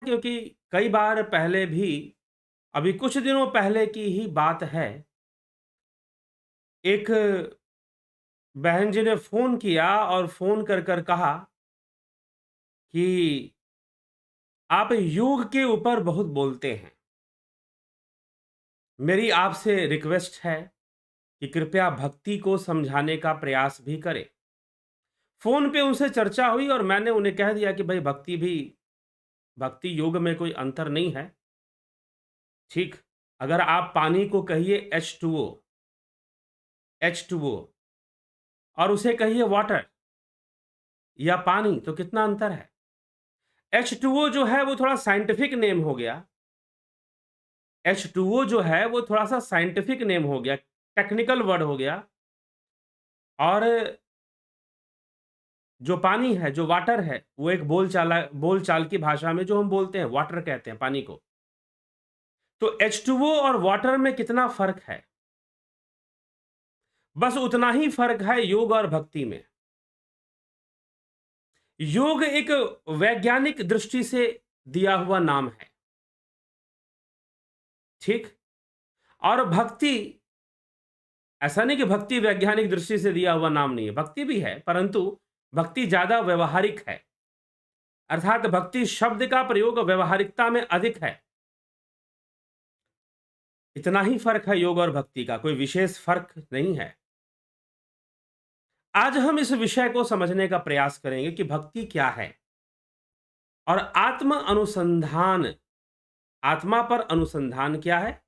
क्योंकि कई बार पहले भी, अभी कुछ दिनों पहले की ही बात है, एक बहन जी ने फ़ोन किया और फ़ोन कर कर कहा कि आप योग के ऊपर बहुत बोलते हैं। मेरी आपसे रिक्वेस्ट है कि कृपया भक्ति को समझाने का प्रयास भी करें। फ़ोन पे उनसे चर्चा हुई और मैंने उन्हें कह दिया कि भई भक्ति योग में कोई अंतर नहीं है। ठीक, अगर आप पानी को कहिए H2O और उसे कहिए वाटर या पानी, तो कितना अंतर है? H2O जो है वो थोड़ा साइंटिफिक नेम हो गया। H2O जो है वो थोड़ा-सा साइंटिफिक नेम हो गया, टेक्निकल वर्ड हो गया। और जो पानी है, जो वाटर है, वो एक बोलचाल की भाषा में जो हम बोलते हैं, वाटर कहते हैं पानी को। तो H2O और वाटर में कितना फ़र्क है? बस उतना ही फ़र्क है योग और भक्ति में। योग एक वैज्ञानिक दृष्टि से दिया हुआ नाम है, ठीक? और भक्ति, ऐसा नहीं कि भक्ति वैज्ञानिक दृष्टि से दिया हुआ नाम नहीं है, भक्ति भी है, परंतु भक्ति ज़्यादा व्यावहारिक है। अर्थात भक्ति शब्द का प्रयोग व्यावहारिकता में अधिक है। इतना ही फ़र्क है योग और भक्ति का, कोई विशेष फ़र्क नहीं है। आज हम इस विषय को समझने का प्रयास करेंगे कि भक्ति क्या है और आत्मा पर अनुसंधान क्या है,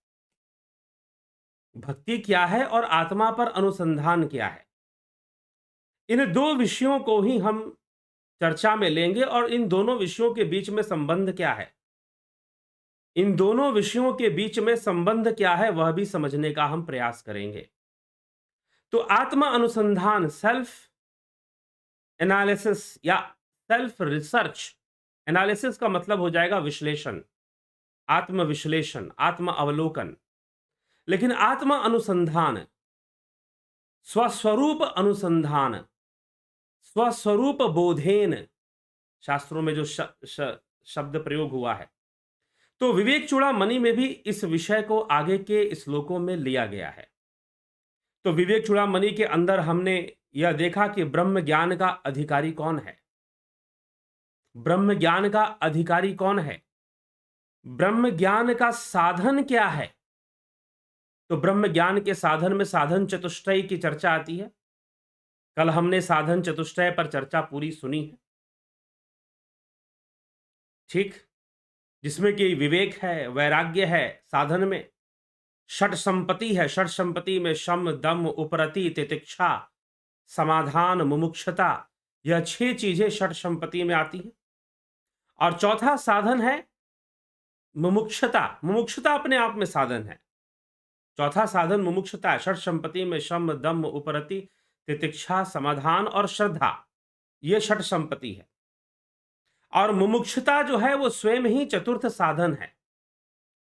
भक्ति क्या है और आत्मा पर अनुसंधान क्या है। इन दो विषयों को ही हम चर्चा में लेंगे और इन दोनों विषयों के बीच में संबंध क्या है, इन दोनों विषयों के बीच में संबंध क्या है, वह भी समझने का हम प्रयास करेंगे। तो आत्म अनुसंधान, सेल्फ एनालिसिस या सेल्फ रिसर्च, एनालिसिस का मतलब हो जाएगा विश्लेषण, आत्म विश्लेषण, आत्म अवलोकन। लेकिन आत्म अनुसंधान, स्वस्वरूप अनुसंधान, स्वस्वरूप बोधेन, शास्त्रों में जो शब्द प्रयोग हुआ है, तो विवेक चूड़ामणि में भी इस विषय को आगे के श्लोकों में लिया गया है। तो विवेक चूड़ामणि के अंदर हमने यह देखा कि ब्रह्म ज्ञान का अधिकारी कौन है, ब्रह्म ज्ञान का अधिकारी कौन है, ब्रह्म ज्ञान का साधन क्या है। तो ब्रह्म ज्ञान के साधन में साधन चतुष्टय की चर्चा आती है। कल हमने साधन चतुष्टय पर चर्चा पूरी सुनी है, ठीक, जिसमें कि विवेक है, वैराग्य है, साधन में षट संपत्ति है, षट संपत्ति में शम दम उपरति तितिक्षा समाधान मुमुक्षता, यह 6 चीजें षट संपत्ति में आती हैं। और चौथा साधन है मुमुक्षता, मुमुक्षता अपने आप में साधन है। चौथा साधन मुमुक्षता है, षट संपत्ति में शम दम उपरति तितिक्षा समाधान और श्रद्धा, यह षट संपत्ति है। और मुमुक्षता जो है वो स्वयं ही चतुर्थ साधन है।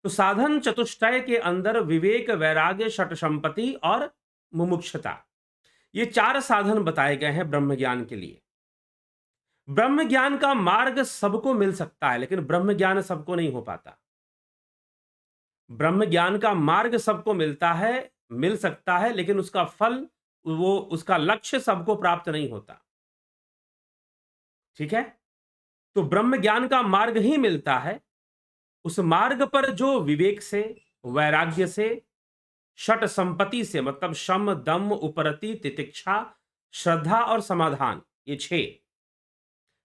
तो साधन चतुष्टय के अंदर विवेक, वैराग्य, षट संपत्ति और मुमुक्षता, ये 4 साधन बताए गए हैं ब्रह्म ज्ञान के लिए। ब्रह्म ज्ञान का मार्ग सबको मिल सकता है, लेकिन ब्रह्म ज्ञान सबको नहीं हो पाता। ब्रह्म ज्ञान का मार्ग सबको मिल सकता है, लेकिन उसका फल, वो उसका लक्ष्य सबको प्राप्त नहीं होता, ठीक है। तो ब्रह्म ज्ञान का मार्ग ही मिलता है। उस मार्ग पर जो विवेक से, वैराग्य से, षट संपत्ति से, मतलब शम दम उपरति तितिक्षा श्रद्धा और समाधान, ये 6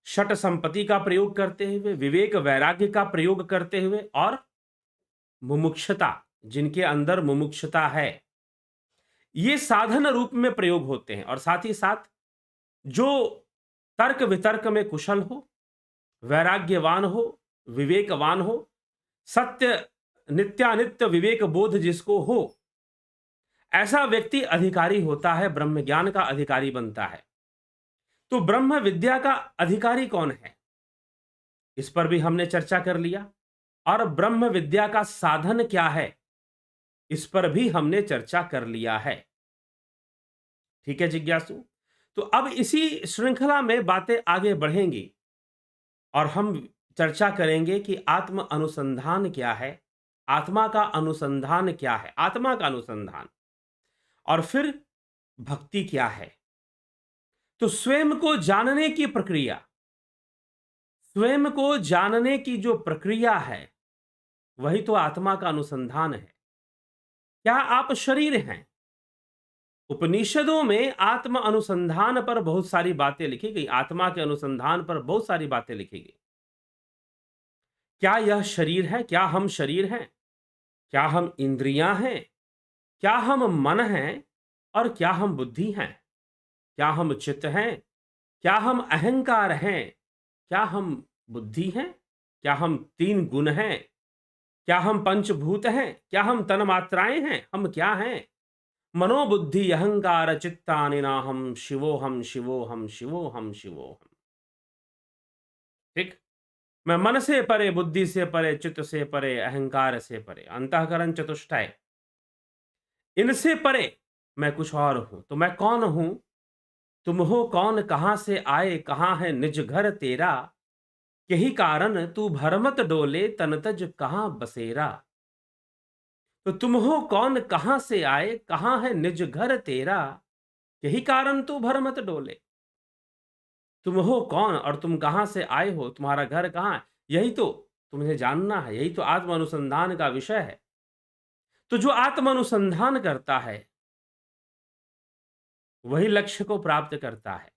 षट संपत्ति का प्रयोग करते हुए, विवेक वैराग्य का प्रयोग करते हुए और मुमुक्षता, जिनके अंदर मुमुक्षता है, ये साधन रूप में प्रयोग होते हैं। और साथ ही साथ जो तर्क वितर्क में कुशल हो, वैराग्यवान हो, विवेकवान हो, सत्य नित्यानित्य विवेक बोध जिसको हो, ऐसा व्यक्ति अधिकारी होता है, ब्रह्म ज्ञान का अधिकारी बनता है। तो ब्रह्म विद्या का अधिकारी कौन है, इस पर भी हमने चर्चा कर लिया। और ब्रह्म विद्या का साधन क्या है, इस पर भी हमने चर्चा कर लिया है, ठीक है जिज्ञासु। तो अब इसी श्रृंखला में बातें आगे बढ़ेंगी और हम चर्चा करेंगे कि आत्म अनुसंधान क्या है, आत्मा का अनुसंधान क्या है, आत्मा का अनुसंधान, और फिर भक्ति क्या है। तो स्वयं को जानने की प्रक्रिया, स्वयं को जानने की जो प्रक्रिया है, वही तो आत्मा का अनुसंधान है। क्या आप शरीर हैं? उपनिषदों में आत्म अनुसंधान पर बहुत सारी बातें लिखी गई, आत्मा के अनुसंधान पर बहुत सारी बातें लिखी गई। क्या यह शरीर है? क्या हम शरीर हैं? क्या हम इंद्रियां हैं? क्या हम मन हैं? और क्या हम बुद्धि हैं? क्या हम चित्त हैं? क्या हम अहंकार हैं? क्या हम बुद्धि हैं? क्या हम तीन गुण हैं? क्या हम पंचभूत हैं? क्या हम तन्मात्राएं हैं? हम क्या हैं? मनोबुद्धि अहंकार चित्तानि नाहं शिवोहम शिवोहम शिवोहम शिवोहम। ठीक। मैं मन से परे, बुद्धि से परे, चित्त से परे, अहंकार से परे, अंतःकरण चतुष्टय, इनसे परे मैं कुछ और हूं। तो मैं कौन हूं? तुम हो कौन, कहां से आए, कहां है निज घर तेरा, यही कारण तू भरमत डोले, तन तज कहां बसेरा। तो तुम हो कौन, कहां से आए, कहां है निज घर तेरा, यही कारण तू भरमत डोले। तुम हो कौन और तुम कहां से आए हो, तुम्हारा घर कहां है, यही तो तुम्हें जानना है, यही तो आत्म अनुसंधान का विषय है। तो जो आत्म अनुसंधान करता है वही लक्ष्य को प्राप्त करता है।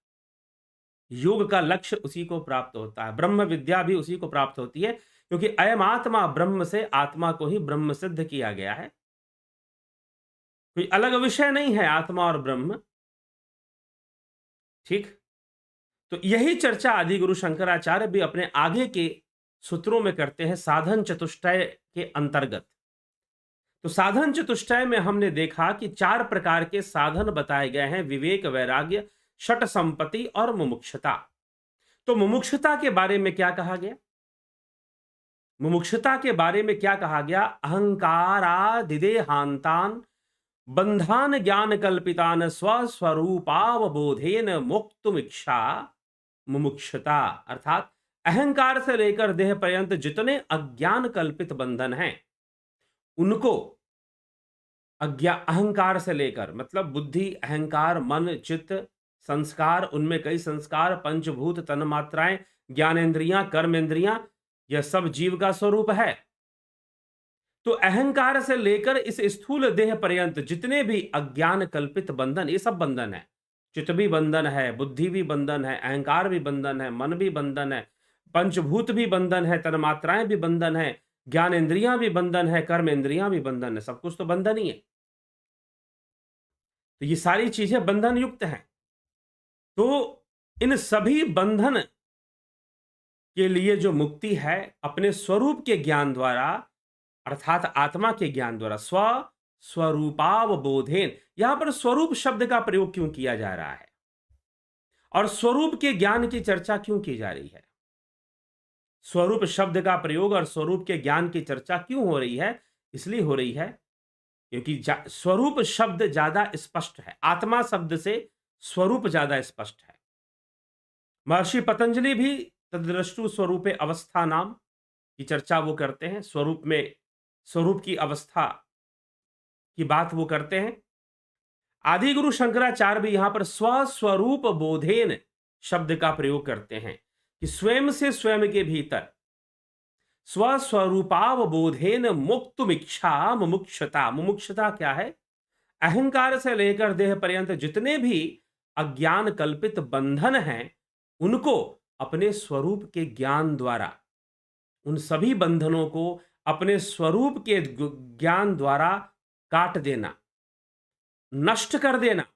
योग का लक्ष्य उसी को प्राप्त होता है, ब्रह्म विद्या भी उसी को प्राप्त होती है, क्योंकि अयम आत्मा ब्रह्म से आत्मा को ही ब्रह्म सिद्ध किया गया है। कोई अलग विषय नहीं है आत्मा और ब्रह्म। ठीक। तो यही चर्चा आदि गुरु शंकराचार्य भी अपने आगे के सूत्रों में करते हैं साधन चतुष्टय के अंतर्गत। तो साधन चतुष्टय में हमने देखा कि 4 प्रकार के साधन बताए गए हैं, विवेक, वैराग्य, षट संपत्ति और मुमुक्षुता। तो मुमुक्षुता के बारे में क्या कहा गया? मुमुक्षुता के बारे में क्या कहा गया? अहंकारादिदेहांतान बंधान ज्ञान कल्पितान स्वस्वरूपावबोधेन मोक्तुमिच्छा मुमुक्षुता। अर्थात अहंकार से लेकर देह पर्यंत जितने अज्ञान कल्पित बंधन हैं, उनको अहंकार से लेकर मतलब बुद्धि, अहंकार, मन, चित्त, संस्कार, उनमें कई संस्कार, पंचभूत, तन्मात्राएं, ज्ञानेंद्रियां, कर्मेंद्रियां, यह सब जीव का स्वरूप है। तो अहंकार से लेकर इस स्थूल देह पर्यंत जितने भी अज्ञान कल्पित बंधन, ये सब बंधन है। चित्त भी बंधन है, बुद्धि भी बंधन है, अहंकार भी बंधन है, मन भी बंधन है, पंचभूत भी बंधन है, तन्मात्राएं भी बंधन है, ज्ञानेंद्रियां भी बंधन है, कर्मेंद्रियां भी बंधन है, सब कुछ तो बंधन ही है। तो ये सारी चीजें बंधन युक्त हैं। तो इन सभी बंधन के लिए जो मुक्ति है, अपने स्वरूप के ज्ञान द्वारा, अर्थात आत्मा के ज्ञान द्वारा, स्वरूपावबोधेन। यहां पर स्वरूप शब्द का प्रयोग क्यों किया जा रहा है और स्वरूप के ज्ञान की चर्चा क्यों की जा रही है? स्वरूप शब्द का प्रयोग और स्वरूप के ज्ञान की चर्चा क्यों हो रही है? इसलिए हो रही है क्योंकि स्वरूप शब्द ज्यादा स्पष्ट है, आत्मा शब्द से स्वरूप ज्यादा स्पष्ट है। महर्षि पतंजलि भी तद्रष्टु स्वरूपे अवस्था नाम की चर्चा वो करते हैं, स्वरूप में स्वरूप की अवस्था की बात वो करते हैं। आदि गुरु शंकराचार्य भी यहां पर स्वस्वरूप बोधेन शब्द का प्रयोग करते हैं कि स्वयं से स्वयं के भीतर स्वस्वरूपावबोधेन मुक्तुमिच्छा मुमुक्षुता। मुमुक्षुता क्या है? अहंकार से लेकर देह पर्यंत जितने भी अज्ञान कल्पित बंधन हैं, उनको अपने स्वरूप के ज्ञान द्वारा, उन सभी बंधनों को अपने स्वरूप के ज्ञान द्वारा काट देना, नष्ट कर देना।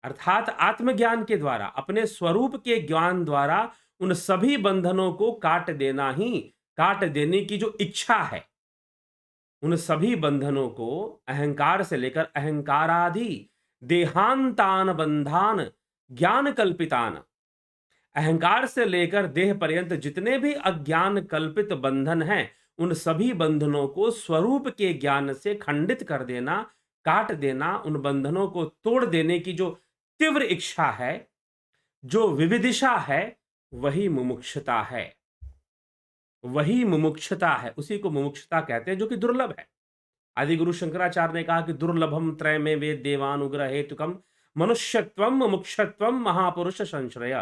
अर्थात आत्मज्ञान के द्वारा, अपने स्वरूप के ज्ञान द्वारा उन सभी बंधनों को काट देना ही, काट देने की जो इच्छा है, उन सभी बंधनों को अहंकार से लेकर अहंकारादि देहांतान बंधान ज्ञान कल्पितान, अहंकार से लेकर देह पर्यंत जितने भी अज्ञान कल्पित बंधन हैं, उन सभी बंधनों को स्वरूप के ज्ञान से खंडित कर देना, काट देना, उन बंधनों को तोड़ देने की जो तीव्र इच्छा है, जो विविदिशा है, वही मुमुक्षुता है। वही मुमुक्षुता है, उसी को मुमुक्षुता कहते हैं, जो कि दुर्लभ है। आदि गुरु शंकराचार्य ने कहा कि दुर्लभम त्रय में वेद देवानुग्रह हेतुकम मनुष्यत्वम मुमुक्षत्वम महापुरुष संश्रय।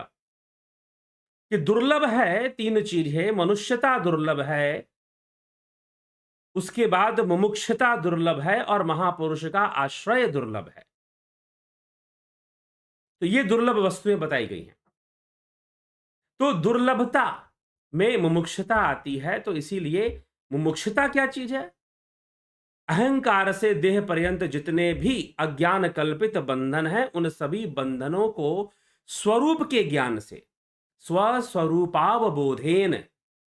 कि दुर्लभ है, तीन चीज है, मनुष्यता दुर्लभ है, उसके बाद मुमुक्षुता दुर्लभ है, और महापुरुष का आश्रय दुर्लभ है। तो ये दुर्लभ वस्तुएं बताई गई हैं। तो दुर्लभता में मुमुक्षुता आती है, तो इसीलिए मुमुक्षुता क्या चीज है? अहंकार से देह पर्यंत जितने भी अज्ञान कल्पित बंधन हैं, उन सभी बंधनों को स्वरूप के ज्ञान से, स्वस्वरूपावबोधेन,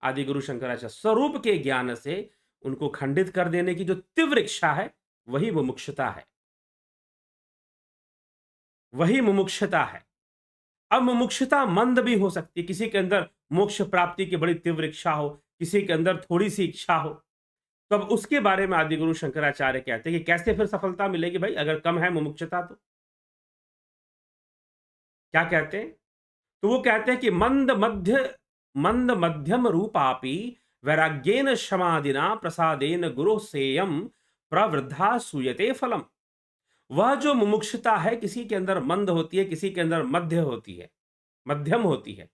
आदि गुरु शंकराचार्य, स्वरूप के ज्ञान से उनको खंडित कर देने की जो तीव्र इच्छा है, वही मुमुक्षुता है, वही मुमुक्षुता है। अब मुमुक्षुता मंद भी हो सकती है, किसी के अंदर मोक्ष प्राप्ति की बड़ी तीव्र इच्छा हो, किसी के अंदर थोड़ी सी इच्छा हो। तो अब उसके बारे में आदि गुरु शंकराचार्य कहते हैं कि कैसे फिर सफलता मिलेगी भाई, अगर कम है मुमुक्षुता तो। क्या कहते हैं? तो वो कहते हैं कि मंद मध्यम रूपापि वैराग्येन क्षमादिना प्रसादेन गुरु सेयम प्रवृद्धा सूयते फलम। वह जो मुमुक्षुता है, किसी के अंदर मंद होती है, किसी के अंदर मध्य होती है, मध्यम होती है।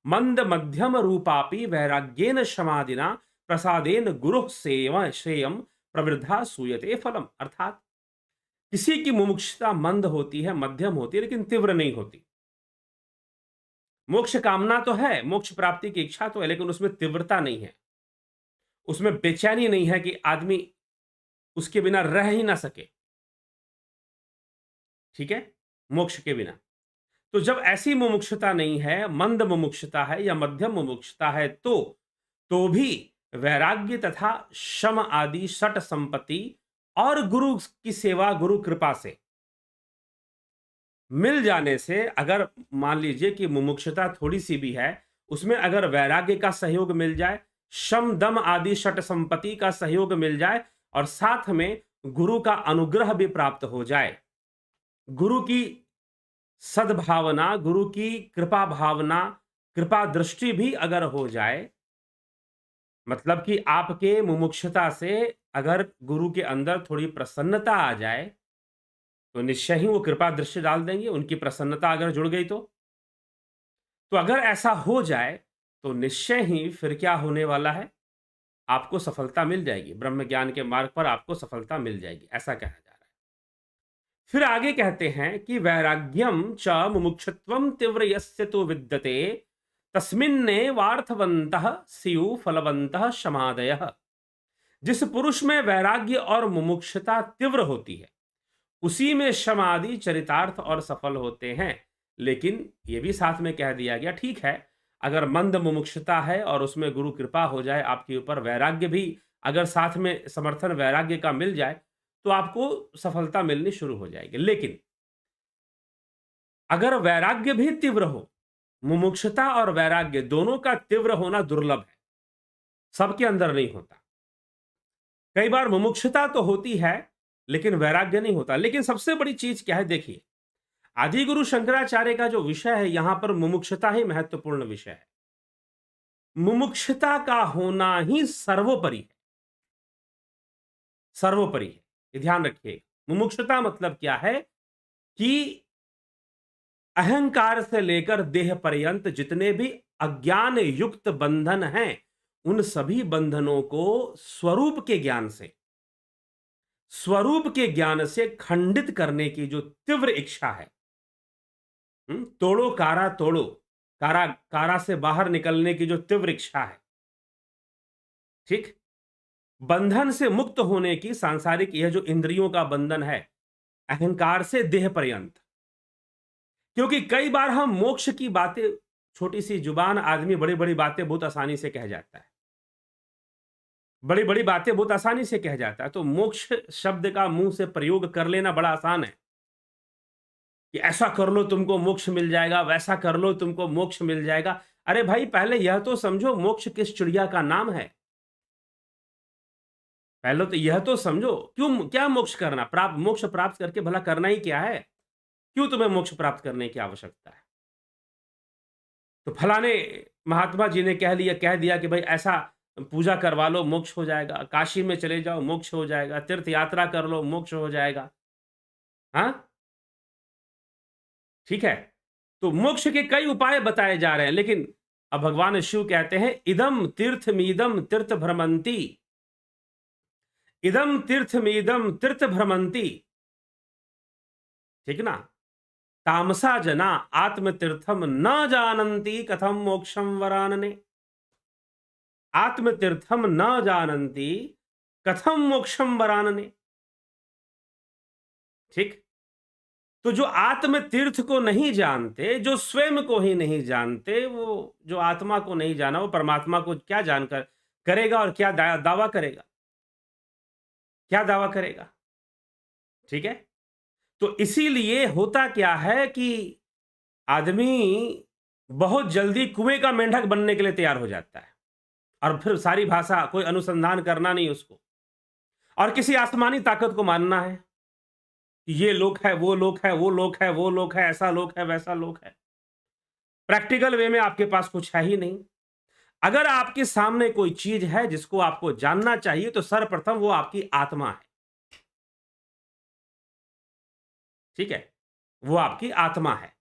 मंद मध्यम रूपापि वैराग्येन क्षमादिना प्रसादेन गुरु सेयम प्रवृद्धा सूयते फलम। अर्थात किसी की मुमुक्षुता मंद होती है, मध्यम होती है, लेकिन तीव्र नहीं होती। मोक्ष कामना तो है, मोक्ष प्राप्ति की इच्छा तो है, लेकिन उसमें तीव्रता नहीं है, उसमें बेचैनी नहीं है कि आदमी उसके बिना रह ही ना सके। ठीक है, मोक्ष के बिना। तो जब ऐसी मुमुक्षुता नहीं है, मंद मुमुक्षुता है या मध्यम मुमुक्षुता है, तो भी वैराग्य तथा शम आदि षट संपत्ति और गुरु की सेवा, गुरु कृपा से मिल जाने से, अगर मान लीजिए कि मुमुक्षुता थोड़ी सी भी है, उसमें अगर वैराग्य का सहयोग मिल जाए, शम दम आदि षट संपत्ति का सहयोग मिल जाए, और साथ में गुरु का अनुग्रह भी प्राप्त हो जाए, गुरु की सद्भावना, गुरु की कृपा भावना, कृपा दृष्टि भी अगर हो जाए, मतलब कि आपके मुमुक्षुता से अगर गुरु के अंदर थोड़ी प्रसन्नता आ जाए, तो निश्चय ही वो कृपा दृष्टि डाल देंगे, उनकी प्रसन्नता अगर जुड़ गई तो अगर ऐसा हो जाए, तो निश्चय ही फिर क्या होने वाला है, आपको सफलता मिल जाएगी, ब्रह्म ज्ञान के मार्ग पर आपको सफलता मिल जाएगी, ऐसा कहा जा रहा है। फिर आगे कहते हैं कि वैराग्यम च मुमुक्षुत्वम तीव्र यस्य तो विद्यते तस्मिन्ने वार्थवन्तः स्यु फलवन्तः शमादयः। जिस पुरुष में वैराग्य और मुमुक्षुता तीव्र होती है, उसी में शमादि चरितार्थ और सफल होते हैं। लेकिन यह भी साथ में कह दिया गया, ठीक है, अगर मंद मुमुक्षुता है और उसमें गुरु कृपा हो जाए आपके ऊपर, वैराग्य भी अगर साथ में समर्थन वैराग्य का मिल जाए, तो आपको सफलता मिलनी शुरू हो जाएगी। लेकिन अगर वैराग्य भी तीव्र हो, मुमुक्षुता और वैराग्य दोनों का तीव्र होना दुर्लभ है, सबके अंदर नहीं होता। कई बार मुमुक्षुता तो होती है लेकिन वैराग्य नहीं होता। लेकिन सबसे बड़ी चीज क्या है, देखिए, आदि गुरु शंकराचार्य का जो विषय है, यहां पर मुमुक्षुता ही महत्वपूर्ण विषय है। मुमुक्षुता का होना ही सर्वोपरि है, सर्वोपरि है, ये ध्यान रखिए। मुमुक्षुता मतलब क्या है कि अहंकार से लेकर देह पर्यंत जितने भी अज्ञान युक्त बंधन हैं, उन सभी बंधनों को स्वरूप के ज्ञान से, स्वरूप के ज्ञान से खंडित करने की जो तीव्र इच्छा है, तोड़ो कारा तोड़ो, कारा कारा से बाहर निकलने की जो तीव्र इच्छा है, ठीक, बंधन से मुक्त होने की, सांसारिक यह जो इंद्रियों का बंधन है, अहंकार से देह पर्यंत। क्योंकि कई बार हम मोक्ष की बातें, छोटी सी जुबान आदमी बड़ी बड़ी बातें बहुत आसानी से कह जाता है, बड़ी बड़ी बातें बहुत आसानी से कह जाता है। तो मोक्ष शब्द का मुंह से प्रयोग कर लेना बड़ा आसान है कि ऐसा कर लो तुमको मोक्ष मिल जाएगा, वैसा कर लो तुमको मोक्ष मिल जाएगा। अरे भाई, पहले यह तो समझो मोक्ष किस चिड़िया का नाम है, पहले तो यह तो समझो, क्यों, क्या मोक्ष करना, मोक्ष प्राप्त करके भला करना ही क्या है, क्यों तुम्हें मोक्ष प्राप्त करने की आवश्यकता है। तो फलाने महात्मा जी ने कह दिया कि भाई ऐसा पूजा करवा लो मोक्ष हो जाएगा, काशी में चले जाओ मोक्ष हो जाएगा, तीर्थ यात्रा कर लो मोक्ष हो जाएगा। हाँ, ठीक है। तो मोक्ष के कई उपाय बताए जा रहे हैं, लेकिन अब भगवान शिव कहते हैं इदम तीर्थमीदम तीर्थ भ्रमंती, इदम तीर्थमीदम तीर्थ भ्रमंती, ठीक ना। तामसा जना आत्मतीर्थम न जानन्ति कथम मोक्षम वरानने, आत्मतीर्थम न जानन्ति कथम मोक्षम वरानने, ठीक। तो जो आत्म तीर्थ को नहीं जानते, जो स्वयं को ही नहीं जानते, वो जो आत्मा को नहीं जाना, वो परमात्मा को क्या जानकर करेगा और क्या दावा करेगा, क्या दावा करेगा, ठीक है। तो इसीलिए होता क्या है कि आदमी बहुत जल्दी कुएं का मेंढक बनने के लिए तैयार हो जाता है, और फिर सारी भाषा कोई अनुसंधान करना नहीं उसको, और किसी आसमानी ताकत को मानना है कि ये लोक है, वो लोक है, वो लोक है, वो लोक है, ऐसा लोक है, वैसा लोक है। प्रैक्टिकल वे में आपके पास कुछ है ही नहीं। अगर आपके सामने कोई चीज है जिसको आपको जानना चाहिए, तो सर्वप्रथम वो आपकी आत्मा है, ठीक है, वो आपकी आत्मा है।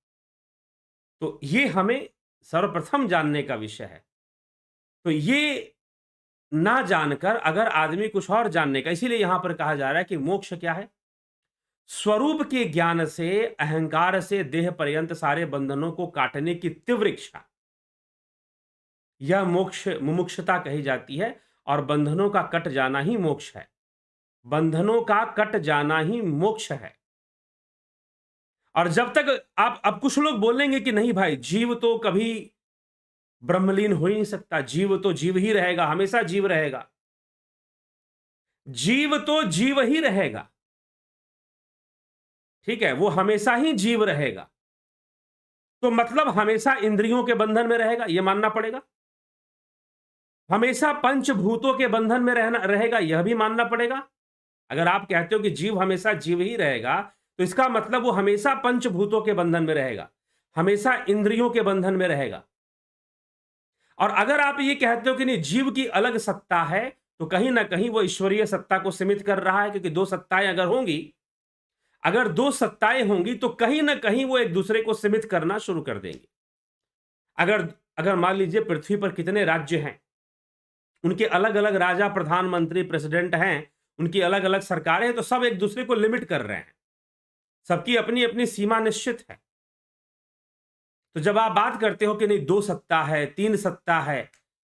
तो ये हमें सर्वप्रथम जानने का विषय है। तो ये ना जानकर अगर आदमी कुछ और जानने का, इसीलिए यहां पर कहा जा रहा है कि मोक्ष क्या है, स्वरूप के ज्ञान से, अहंकार से देह पर्यंत सारे बंधनों को काटने की तीव्र इच्छा, यह मोक्ष मुमुक्षुता कही जाती है। और बंधनों का कट जाना ही मोक्ष है, बंधनों का कट जाना ही मोक्ष है। और जब तक आप, अब कुछ लोग बोलेंगे कि नहीं भाई, जीव तो कभी ब्रह्मलीन हो ही नहीं सकता, जीव तो जीव ही रहेगा, हमेशा जीव रहेगा। जीव तो जीव ही रहेगा, ठीक है, वो हमेशा ही जीव रहेगा। तो मतलब हमेशा इंद्रियों के बंधन में रहेगा, यह मानना पड़ेगा। हमेशा पंचभूतों के बंधन में रहेगा, यह भी मानना पड़ेगा। अगर आप कहते हो कि जीव हमेशा जीव ही रहेगा, तो इसका मतलब वो हमेशा पंचभूतों के बंधन में रहेगा, हमेशा इंद्रियों के बंधन में रहेगा। और अगर आप ये कहते हो कि नहीं, जीव की अलग सत्ता है, तो कहीं ना कहीं वो ईश्वरीय सत्ता को सीमित कर रहा है, क्योंकि दो सत्ताएं अगर होंगी, अगर दो सत्ताएं होंगी, तो कहीं ना कहीं वो एक दूसरे को सीमित करना शुरू कर देंगे। अगर अगर मान लीजिए पृथ्वी पर कितने राज्य हैं, उनके अलग अलग राजा, प्रधानमंत्री, प्रेसिडेंट हैं, उनकी अलग अलग सरकारें हैं, तो सब एक दूसरे को लिमिट कर रहे हैं, सबकी अपनी अपनी सीमा निश्चित है। तो जब आप बात करते हो कि नहीं दो सत्ता है, तीन सत्ता है,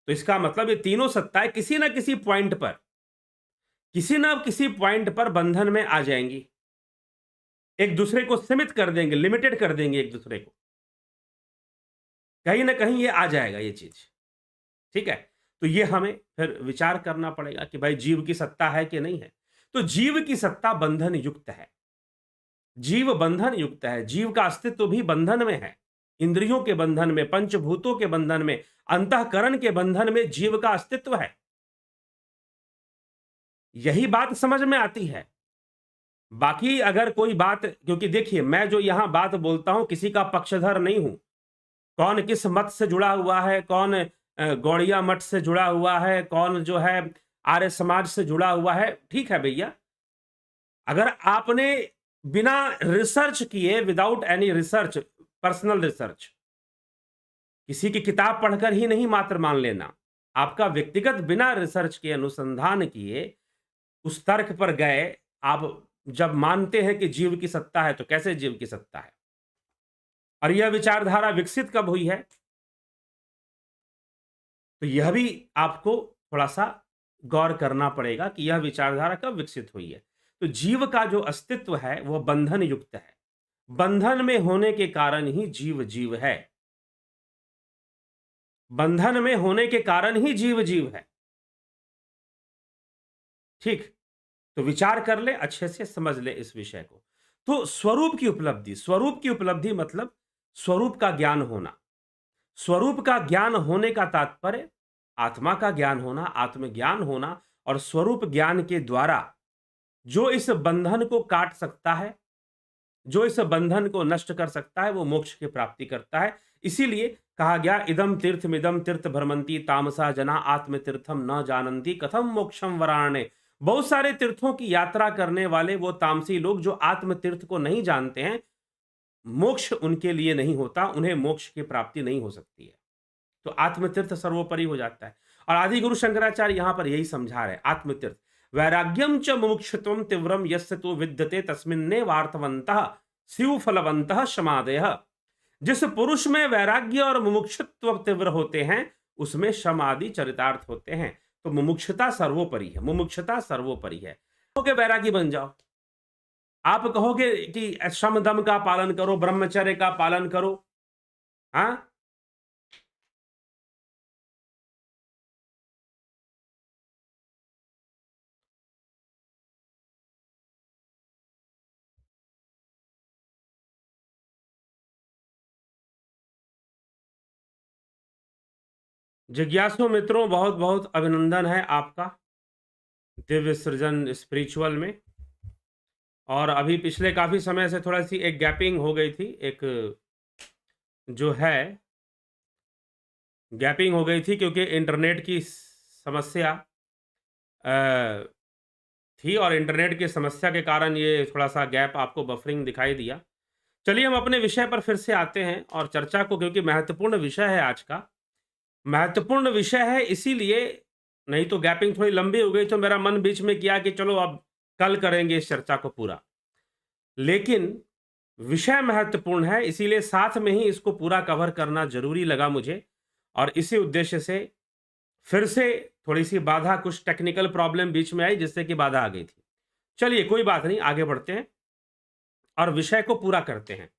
तो इसका मतलब ये तीनों सत्ताएं किसी ना किसी पॉइंट पर, किसी ना किसी पॉइंट पर बंधन में आ जाएंगी, एक दूसरे को सीमित कर देंगे, लिमिटेड कर देंगे एक दूसरे को, कहीं ना कहीं ये आ जाएगा ये चीज, ठीक है। तो ये हमें फिर विचार करना पड़ेगा कि भाई जीव की सत्ता है कि नहीं है। तो जीव की सत्ता बंधन युक्त है, जीव बंधन युक्त है, जीव का अस्तित्व भी बंधन में है, इंद्रियों के बंधन में, पंचभूतों के बंधन में, अंतःकरण के बंधन में जीव का अस्तित्व है। यही बात समझ में आती है। बाकी अगर कोई बात, क्योंकि देखिए मैं जो यहां बात बोलता हूं किसी का पक्षधर नहीं हूं, कौन किस मत से जुड़ा हुआ है, कौन गौड़िया मठ से जुड़ा हुआ है, कौन जो है आर्य समाज से जुड़ा हुआ है, ठीक है भैया। अगर आपने बिना रिसर्च किए, without any research, personal research, किसी की किताब पढ़कर ही नहीं मात्र मान लेना, आपका व्यक्तिगत बिना रिसर्च के, अनुसंधान किए, उस तर्क पर गए, आप जब मानते हैं कि जीव की सत्ता है, तो कैसे जीव की सत्ता है? और यह विचारधारा विकसित कब हुई है? तो यह भी आपको थोड़ा सा गौर करना पड़ेगा कि यह विचारधारा कब विकसित हुई है। तो जीव का जो अस्तित्व है वह बंधन युक्त है, बंधन में होने के कारण ही जीव जीव है, बंधन में होने के कारण ही जीव जीव है, ठीक। तो विचार कर ले, अच्छे से समझ ले इस विषय को। तो स्वरूप की उपलब्धि, स्वरूप की उपलब्धि मतलब स्वरूप का ज्ञान होना। स्वरूप का ज्ञान होने का तात्पर्य आत्मा का ज्ञान होना, आत्मज्ञान होना, और स्वरूप ज्ञान के द्वारा जो इस बंधन को काट सकता है, जो इस बंधन को नष्ट कर सकता है, वो मोक्ष की प्राप्ति करता है। इसीलिए कहा गया, इदम तीर्थमिदम तीर्थ भ्रमंती तामसा जना आत्म तीर्थम न जानंती कथम मोक्षम वराणे। बहुत सारे तीर्थों की यात्रा करने वाले वो तामसी लोग जो आत्म तीर्थ को नहीं जानते हैं, मोक्ष उनके लिए नहीं होता, उन्हें मोक्ष की प्राप्ति नहीं हो सकती है। तो आत्मतीर्थ सर्वोपरि हो जाता है। और आदि गुरु शंकराचार्य यहां पर यही समझा रहे, आत्मतीर्थ वैराग्यम च मुमुक्षुत्वम तीव्रम यस्य तो विद्यते तस्मिन्ने वार्थवन्तः शिव फलवन्तः समादयः। जिस पुरुष में वैराग्य और मुमुक्षुत्व तीव्र होते हैं उसमें शम आदि चरितार्थ होते हैं। तो मुमुक्षुता सर्वोपरि है, मुमुक्षुता सर्वोपरि है। कहोगे वैरागी बन जाओ, आप कहोगे कि शम दम का पालन करो, ब्रह्मचर्य का पालन करो, हाँ, जिज्ञासु मित्रों बहुत बहुत अभिनंदन है आपका दिव्य सृजन स्पिरिचुअल में। और अभी पिछले काफी समय से थोड़ा सी एक गैपिंग हो गई थी, एक जो है गैपिंग हो गई थी क्योंकि इंटरनेट की समस्या थी और इंटरनेट की समस्या के कारण ये थोड़ा सा गैप आपको बफरिंग दिखाई दिया। चलिए हम अपने विषय पर फिर से आते हैं और चर्चा को, क्योंकि महत्वपूर्ण विषय है आज का, महत्वपूर्ण विषय है इसीलिए, नहीं तो गैपिंग थोड़ी लंबी हो गई तो मेरा मन बीच में किया कि चलो अब कल करेंगे इस चर्चा को पूरा, लेकिन विषय महत्वपूर्ण है इसीलिए साथ में ही इसको पूरा कवर करना जरूरी लगा मुझे। और इसी उद्देश्य से फिर से थोड़ी सी बाधा, कुछ टेक्निकल प्रॉब्लम बीच में आई जिससे कि बाधा आ गई थी। चलिए कोई बात नहीं, आगे बढ़ते हैं और विषय को पूरा करते हैं।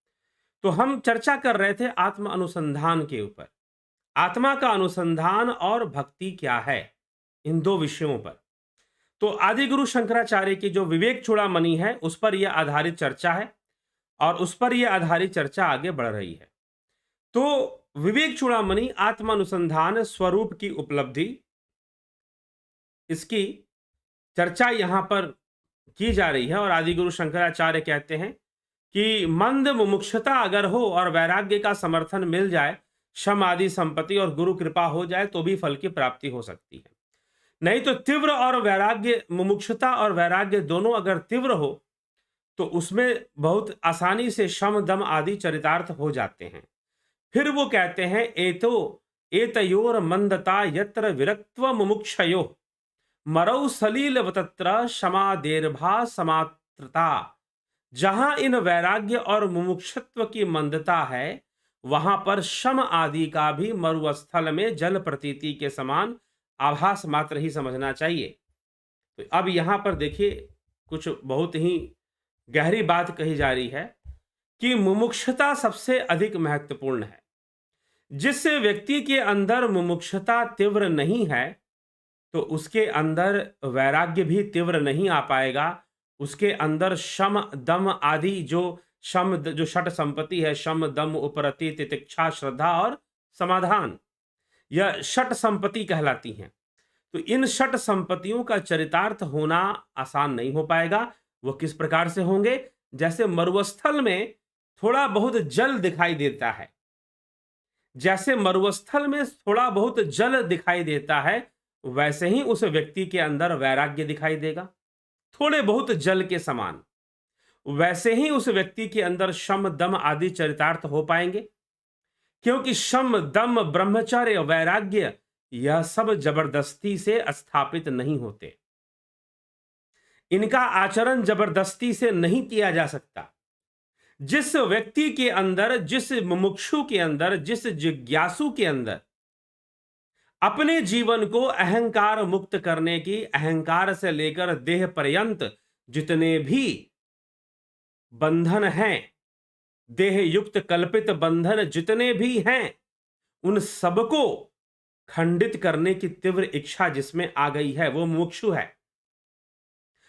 तो हम चर्चा कर रहे थे आत्म अनुसंधान के ऊपर, आत्मा का अनुसंधान और भक्ति क्या है, इन दो विषयों पर। तो आदि गुरु शंकराचार्य की जो विवेक चूड़ामणि है उस पर यह आधारित चर्चा है और उस पर यह आधारित चर्चा आगे बढ़ रही है। तो विवेक चूड़ामणि आत्मानुसंधान स्वरूप की उपलब्धि, इसकी चर्चा यहां पर की जा रही है। और आदि गुरु शंकराचार्य कहते हैं कि मंद मुमुक्षुता अगर हो और वैराग्य का समर्थन मिल जाए, शम आदि संपत्ति और गुरु कृपा हो जाए तो भी फल की प्राप्ति हो सकती है। नहीं तो तीव्र और वैराग्य, मुमुक्षुता और वैराग्य दोनों अगर तीव्र हो तो उसमें बहुत आसानी से शम दम आदि चरितार्थ हो जाते हैं। फिर वो कहते हैं एतो एतयोर मंदता यत्र विरक्त्व मुमुक्षयो मरौ सलील तत्र क्षमादेर्भा समात्रता। जहां इन वैराग्य और मुमुक्षुत्व की मंदता है वहां पर शम आदि का भी मरुस्थल में जल प्रतीति के समान आभास मात्र ही समझना चाहिए। तो अब यहां पर देखिए कुछ बहुत ही गहरी बात कही जा रही है कि मुमुक्षुता सबसे अधिक महत्वपूर्ण है। जिस व्यक्ति के अंदर मुमुक्षुता तीव्र नहीं है तो उसके अंदर वैराग्य भी तीव्र नहीं आ पाएगा, उसके अंदर शम दम आदि जो षट संपत्ति है, शम दम उपरति तितिक्षा श्रद्धा और समाधान, यह षट संपत्ति कहलाती हैं। तो इन षट संपत्तियों का चरितार्थ होना आसान नहीं हो पाएगा। वो किस प्रकार से होंगे? जैसे मरुस्थल में थोड़ा बहुत जल दिखाई देता है, जैसे मरुस्थल में थोड़ा बहुत जल दिखाई देता है वैसे ही उस व्यक्ति के अंदर वैराग्य दिखाई देगा, थोड़े बहुत जल के समान। वैसे ही उस व्यक्ति के अंदर शम दम आदि चरितार्थ हो पाएंगे, क्योंकि शम दम ब्रह्मचर्य वैराग्य यह सब जबरदस्ती से स्थापित नहीं होते, इनका आचरण जबरदस्ती से नहीं किया जा सकता। जिस व्यक्ति के अंदर, जिस मुमुक्षु के अंदर, जिस जिज्ञासु के अंदर अपने जीवन को अहंकार मुक्त करने की, अहंकार से लेकर देह पर्यंत जितने भी बंधन हैं, देह युक्त कल्पित बंधन जितने भी हैं, उन सबको खंडित करने की तीव्र इच्छा जिसमें आ गई है वो मुमुक्षु है।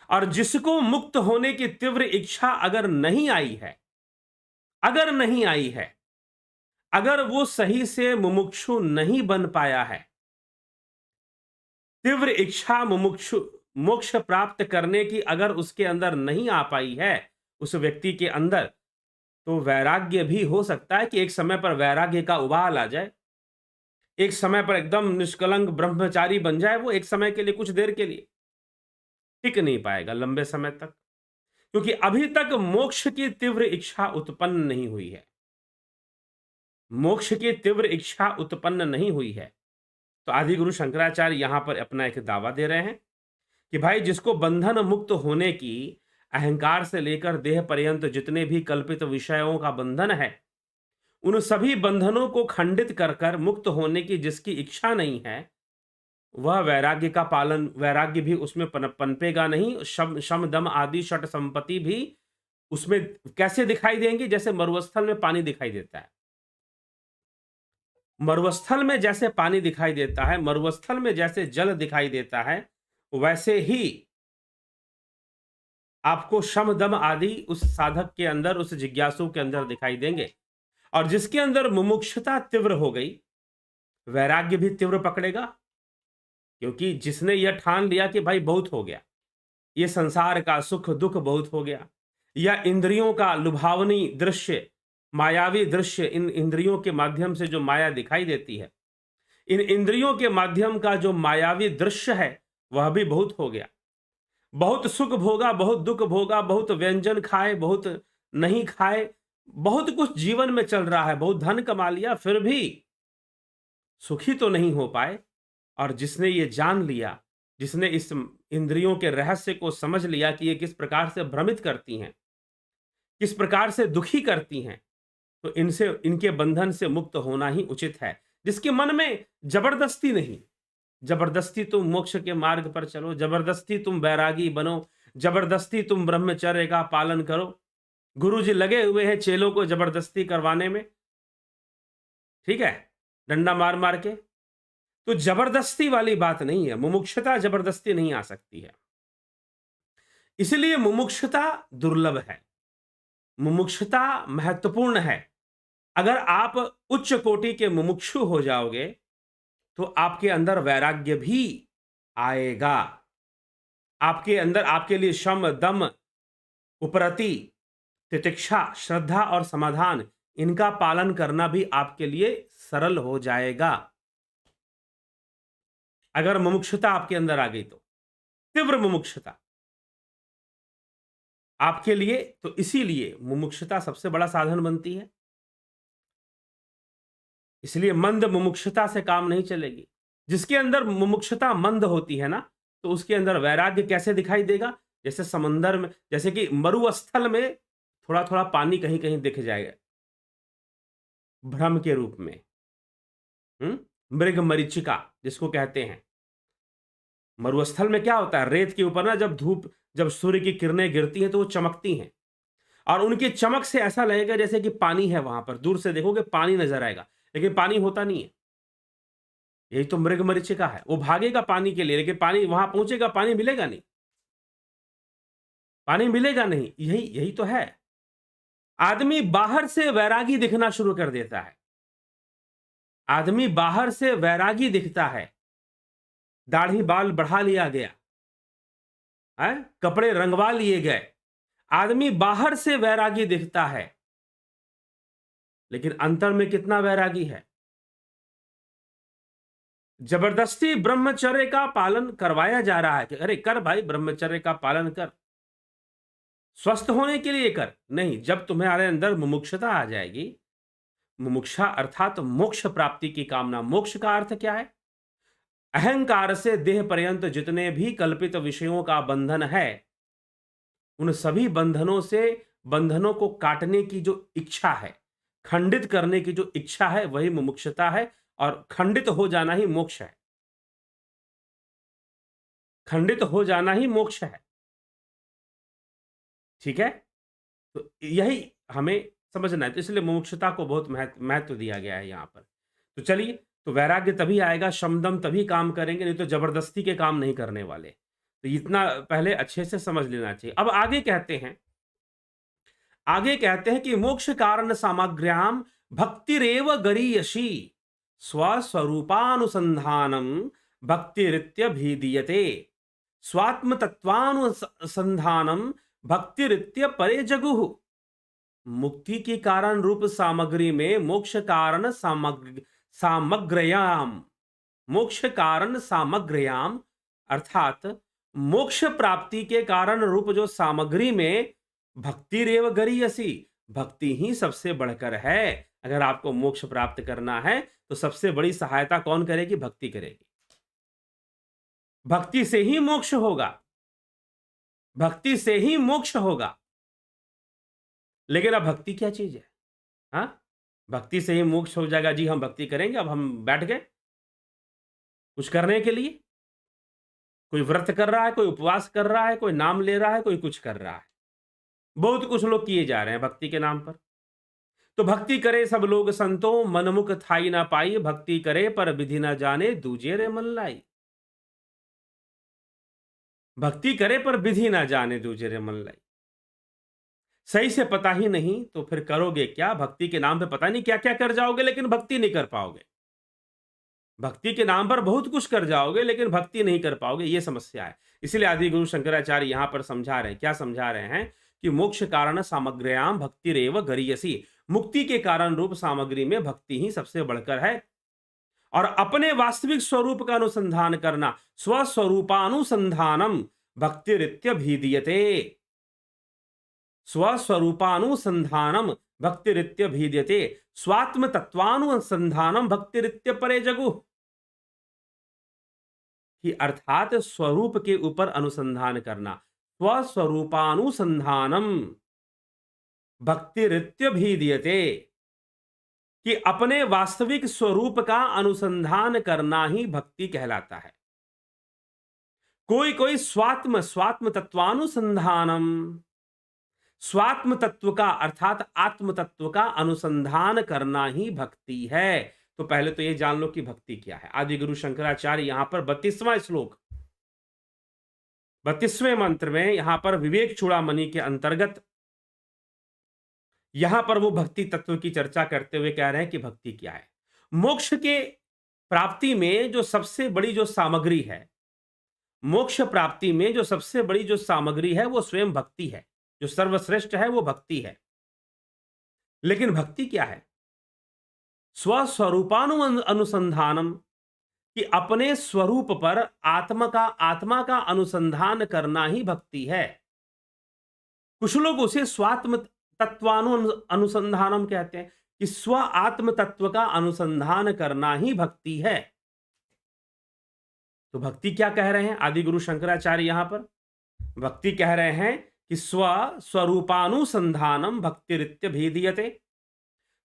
और जिसको मुक्त होने की तीव्र इच्छा अगर नहीं आई है, अगर वो सही से मुमुक्षु नहीं बन पाया है, तीव्र इच्छा मुमुक्षु मोक्ष प्राप्त करने की अगर उसके अंदर नहीं आ पाई है उस व्यक्ति के अंदर, तो वैराग्य भी हो सकता है कि एक समय पर वैराग्य का उबाल आ जाए, एक समय पर एकदम निष्कलंक ब्रह्मचारी बन जाए वो, एक समय के लिए, कुछ देर के लिए टिक नहीं पाएगा लंबे समय तक, क्योंकि अभी तक मोक्ष की तीव्र इच्छा उत्पन्न नहीं हुई है। मोक्ष की तीव्र इच्छा उत्पन्न नहीं हुई है। तो आदि गुरु शंकराचार्य यहां पर अपना एक दावा दे रहे हैं कि भाई जिसको बंधन मुक्त होने की, अहंकार से लेकर देह पर्यंत जितने भी कल्पित विषयों का बंधन है, उन सभी बंधनों को खंडित कर कर मुक्त होने की जिसकी इच्छा नहीं है, वह वैराग्य का पालन, वैराग्य भी उसमें पनपेगा नहीं। शम शम दम आदि षट संपत्ति भी उसमें कैसे दिखाई देंगी? जैसे मरुस्थल में पानी दिखाई देता है। मरुस्थल में जैसे पानी दिखाई देता है, मरुस्थल में जैसे जल दिखाई देता है, वैसे ही आपको शम दम आदि उस साधक के अंदर, उस जिज्ञासु के अंदर दिखाई देंगे। और जिसके अंदर मुमुक्षुता तीव्र हो गई, वैराग्य भी तीव्र पकड़ेगा, क्योंकि जिसने यह ठान लिया कि भाई बहुत हो गया, ये संसार का सुख दुख बहुत हो गया, या इंद्रियों का लुभावनी दृश्य, मायावी दृश्य, इन इंद्रियों के माध्यम से जो माया दिखाई देती है, इन इंद्रियों के माध्यम का जो मायावी दृश्य है, वह भी बहुत हो गया। बहुत सुख भोगा, बहुत दुख भोगा, बहुत व्यंजन खाए, बहुत नहीं खाए, बहुत कुछ जीवन में चल रहा है, बहुत धन कमा लिया, फिर भी सुखी तो नहीं हो पाए। और जिसने ये जान लिया, जिसने इस इंद्रियों के रहस्य को समझ लिया कि ये किस प्रकार से भ्रमित करती हैं, किस प्रकार से दुखी करती हैं, तो इनसे, इनके बंधन से मुक्त होना ही उचित है। जिसके मन में जबरदस्ती नहीं, जबरदस्ती तुम मोक्ष के मार्ग पर चलो, जबरदस्ती तुम बैरागी बनो, जबरदस्ती तुम ब्रह्मचर्य का पालन करो। गुरुजी लगे हुए हैं चेलों को जबरदस्ती करवाने में, ठीक है, डंडा मार मार के। तो जबरदस्ती वाली बात नहीं है, मुमुक्षुता जबरदस्ती नहीं आ सकती है। इसलिए मुमुक्षुता दुर्लभ है, मुमुक्षुता महत्वपूर्ण है। अगर आप उच्च कोटि के मुमुक्षु हो जाओगे तो आपके अंदर वैराग्य भी आएगा। आपके अंदर, आपके लिए शम दम उपरति तितिक्षा श्रद्धा और समाधान, इनका पालन करना भी आपके लिए सरल हो जाएगा, अगर मुमुक्षुता आपके अंदर आ गई तो। तीव्र मुमुक्षुता आपके लिए, तो इसीलिए मुमुक्षुता सबसे बड़ा साधन बनती है। इसलिए मंद मुमुक्षुता से काम नहीं चलेगी। जिसके अंदर मुमुक्षुता मंद होती है ना, तो उसके अंदर वैराग्य कैसे दिखाई देगा? जैसे समंदर में, जैसे कि मरुस्थल में थोड़ा थोड़ा पानी कहीं कहीं दिख जाएगा भ्रम के रूप में। मृग मरीचिका जिसको कहते हैं, मरुस्थल में क्या होता है, रेत के ऊपर ना जब धूप, जब सूर्य की किरणें गिरती हैं तो वो चमकती हैं, और उनकी चमक से ऐसा लगेगा जैसे कि पानी है वहां पर। दूर से देखोगे पानी नजर आएगा, लेकिन पानी होता नहीं है। यही तो मृग मरीचिका है, वो भागेगा पानी के लिए, लेकिन पानी वहां पहुंचेगा, पानी मिलेगा नहीं, पानी मिलेगा नहीं। यही यही तो है। आदमी बाहर से वैरागी दिखना शुरू कर देता है, आदमी बाहर से वैरागी दिखता है, दाढ़ी बाल बढ़ा लिया गया है, कपड़े रंगवा लिए गए, आदमी बाहर से वैरागी दिखता है, लेकिन अंतर में कितना वैरागी है। जबरदस्ती ब्रह्मचर्य का पालन करवाया जा रहा है कि अरे कर भाई, ब्रह्मचर्य का पालन कर, स्वस्थ होने के लिए कर। नहीं, जब तुम्हारे अंदर मुमुक्षुता आ जाएगी, मुमुक्षा अर्थात मोक्ष प्राप्ति की कामना। मोक्ष का अर्थ क्या है? अहंकार से देह पर्यंत जितने भी कल्पित विषयों का बंधन है, उन सभी बंधनों से, बंधनों को काटने की जो इच्छा है, खंडित करने की जो इच्छा है, वही मुमुक्षुता है। और खंडित हो जाना ही मोक्ष है, खंडित हो जाना ही मोक्ष है। ठीक है, तो यही हमें समझना है। तो इसलिए मुमुक्षुता को बहुत महत्व दिया गया है यहां पर। तो चलिए, तो वैराग्य तभी आएगा, शमदम तभी काम करेंगे, नहीं तो जबरदस्ती के काम नहीं करने वाले। तो इतना पहले अच्छे से समझ लेना चाहिए। अब आगे कहते हैं, आगे कहते हैं कि मोक्ष कारण सामग्र्याम भक्तिरेव गरीयसी स्वस्वरूपानुसंधानम भक्तिरित्यभिधीयते स्वात्म तत्वानुसंधानम भक्तिरित्य परे जगुः। मुक्ति की कारण रूप सामग्री में मोक्ष कारण सामग्र्याम, मोक्ष कारण सामग्र्याम, अर्थात मोक्ष प्राप्ति के कारण रूप जो सामग्री में भक्ति रेव गरीयसी, भक्ति ही सबसे बढ़कर है। अगर आपको मोक्ष प्राप्त करना है तो सबसे बड़ी सहायता कौन करेगी? भक्ति करेगी। भक्ति से ही मोक्ष होगा, भक्ति से ही मोक्ष होगा। लेकिन अब भक्ति क्या चीज है? हाँ, भक्ति से ही मोक्ष हो जाएगा जी, हम भक्ति करेंगे, अब हम बैठ गए कुछ करने के लिए। कोई व्रत कर रहा है, कोई उपवास कर रहा है, कोई नाम ले रहा है, कोई कुछ कर रहा है। बहुत कुछ लोग किए जा रहे हैं भक्ति के नाम पर। तो भक्ति करे सब लोग संतो, मनमुख थाई ना पाई, भक्ति करे पर विधि ना जाने, दूजे रे मन लाई। भक्ति करे पर विधि ना जाने, दूजे रे मन लाई। सही से पता ही नहीं तो फिर करोगे क्या? भक्ति के नाम पे पता नहीं क्या क्या कर जाओगे, लेकिन भक्ति नहीं कर पाओगे। भक्ति के नाम पर बहुत कुछ कर जाओगे, लेकिन भक्ति नहीं कर पाओगे, ये समस्या है। इसलिए आदि गुरु शंकराचार्य यहां पर समझा रहे हैं। क्या समझा रहे हैं? कि मोक्ष कारण सामग्र्याम भक्ति रेव गरीयसी, मुक्ति के कारण रूप सामग्री में भक्ति ही सबसे बढ़कर है। और अपने वास्तविक स्वरूप का अनुसंधान करना, स्वस्वरूपानुसंधानम भक्तिरित्यभिधीयते, स्वस्वरूपानुसंधानम भक्तिरित्यभिधीयते, स्वात्म तत्वानुसंधानम भक्तिरित्यपरे जगु, कि अर्थात स्वरूप के ऊपर अनुसंधान करना, स्वस्वरूपानुसंधानम भक्तिरित्यभिधीयते, कि अपने वास्तविक स्वरूप का अनुसंधान करना ही भक्ति कहलाता है। कोई कोई स्वात्म स्वात्म तत्वानुसंधानम, स्वात्म तत्व का अर्थात आत्म तत्व का अनुसंधान करना ही भक्ति है। तो पहले तो ये जान लो कि भक्ति क्या है। आदि गुरु शंकराचार्य यहां पर 32वां श्लोक, 32वें मंत्र में यहां पर विवेक चूड़ामणि के अंतर्गत यहां पर वो भक्ति तत्व की चर्चा करते हुए कह रहे हैं कि भक्ति क्या है। मोक्ष के प्राप्ति में जो सबसे बड़ी जो सामग्री है, मोक्ष प्राप्ति में जो सबसे बड़ी जो सामग्री है वो स्वयं भक्ति है। जो सर्वश्रेष्ठ है वो भक्ति है। लेकिन भक्ति क्या है? स्वस्वरूपानु अनुसंधानम, कि अपने स्वरूप पर आत्मा का अनुसंधान करना ही भक्ति है। कुछ लोग उसे स्वात्म तत्वानु अनुसंधानम कहते हैं, कि स्व आत्म तत्व का अनुसंधान करना ही भक्ति है। तो भक्ति क्या कह रहे हैं आदि गुरु शंकराचार्य? यहां पर भक्ति कह रहे हैं कि स्व स्वरूपानुसंधानम भक्तिरित्यभिधीयते,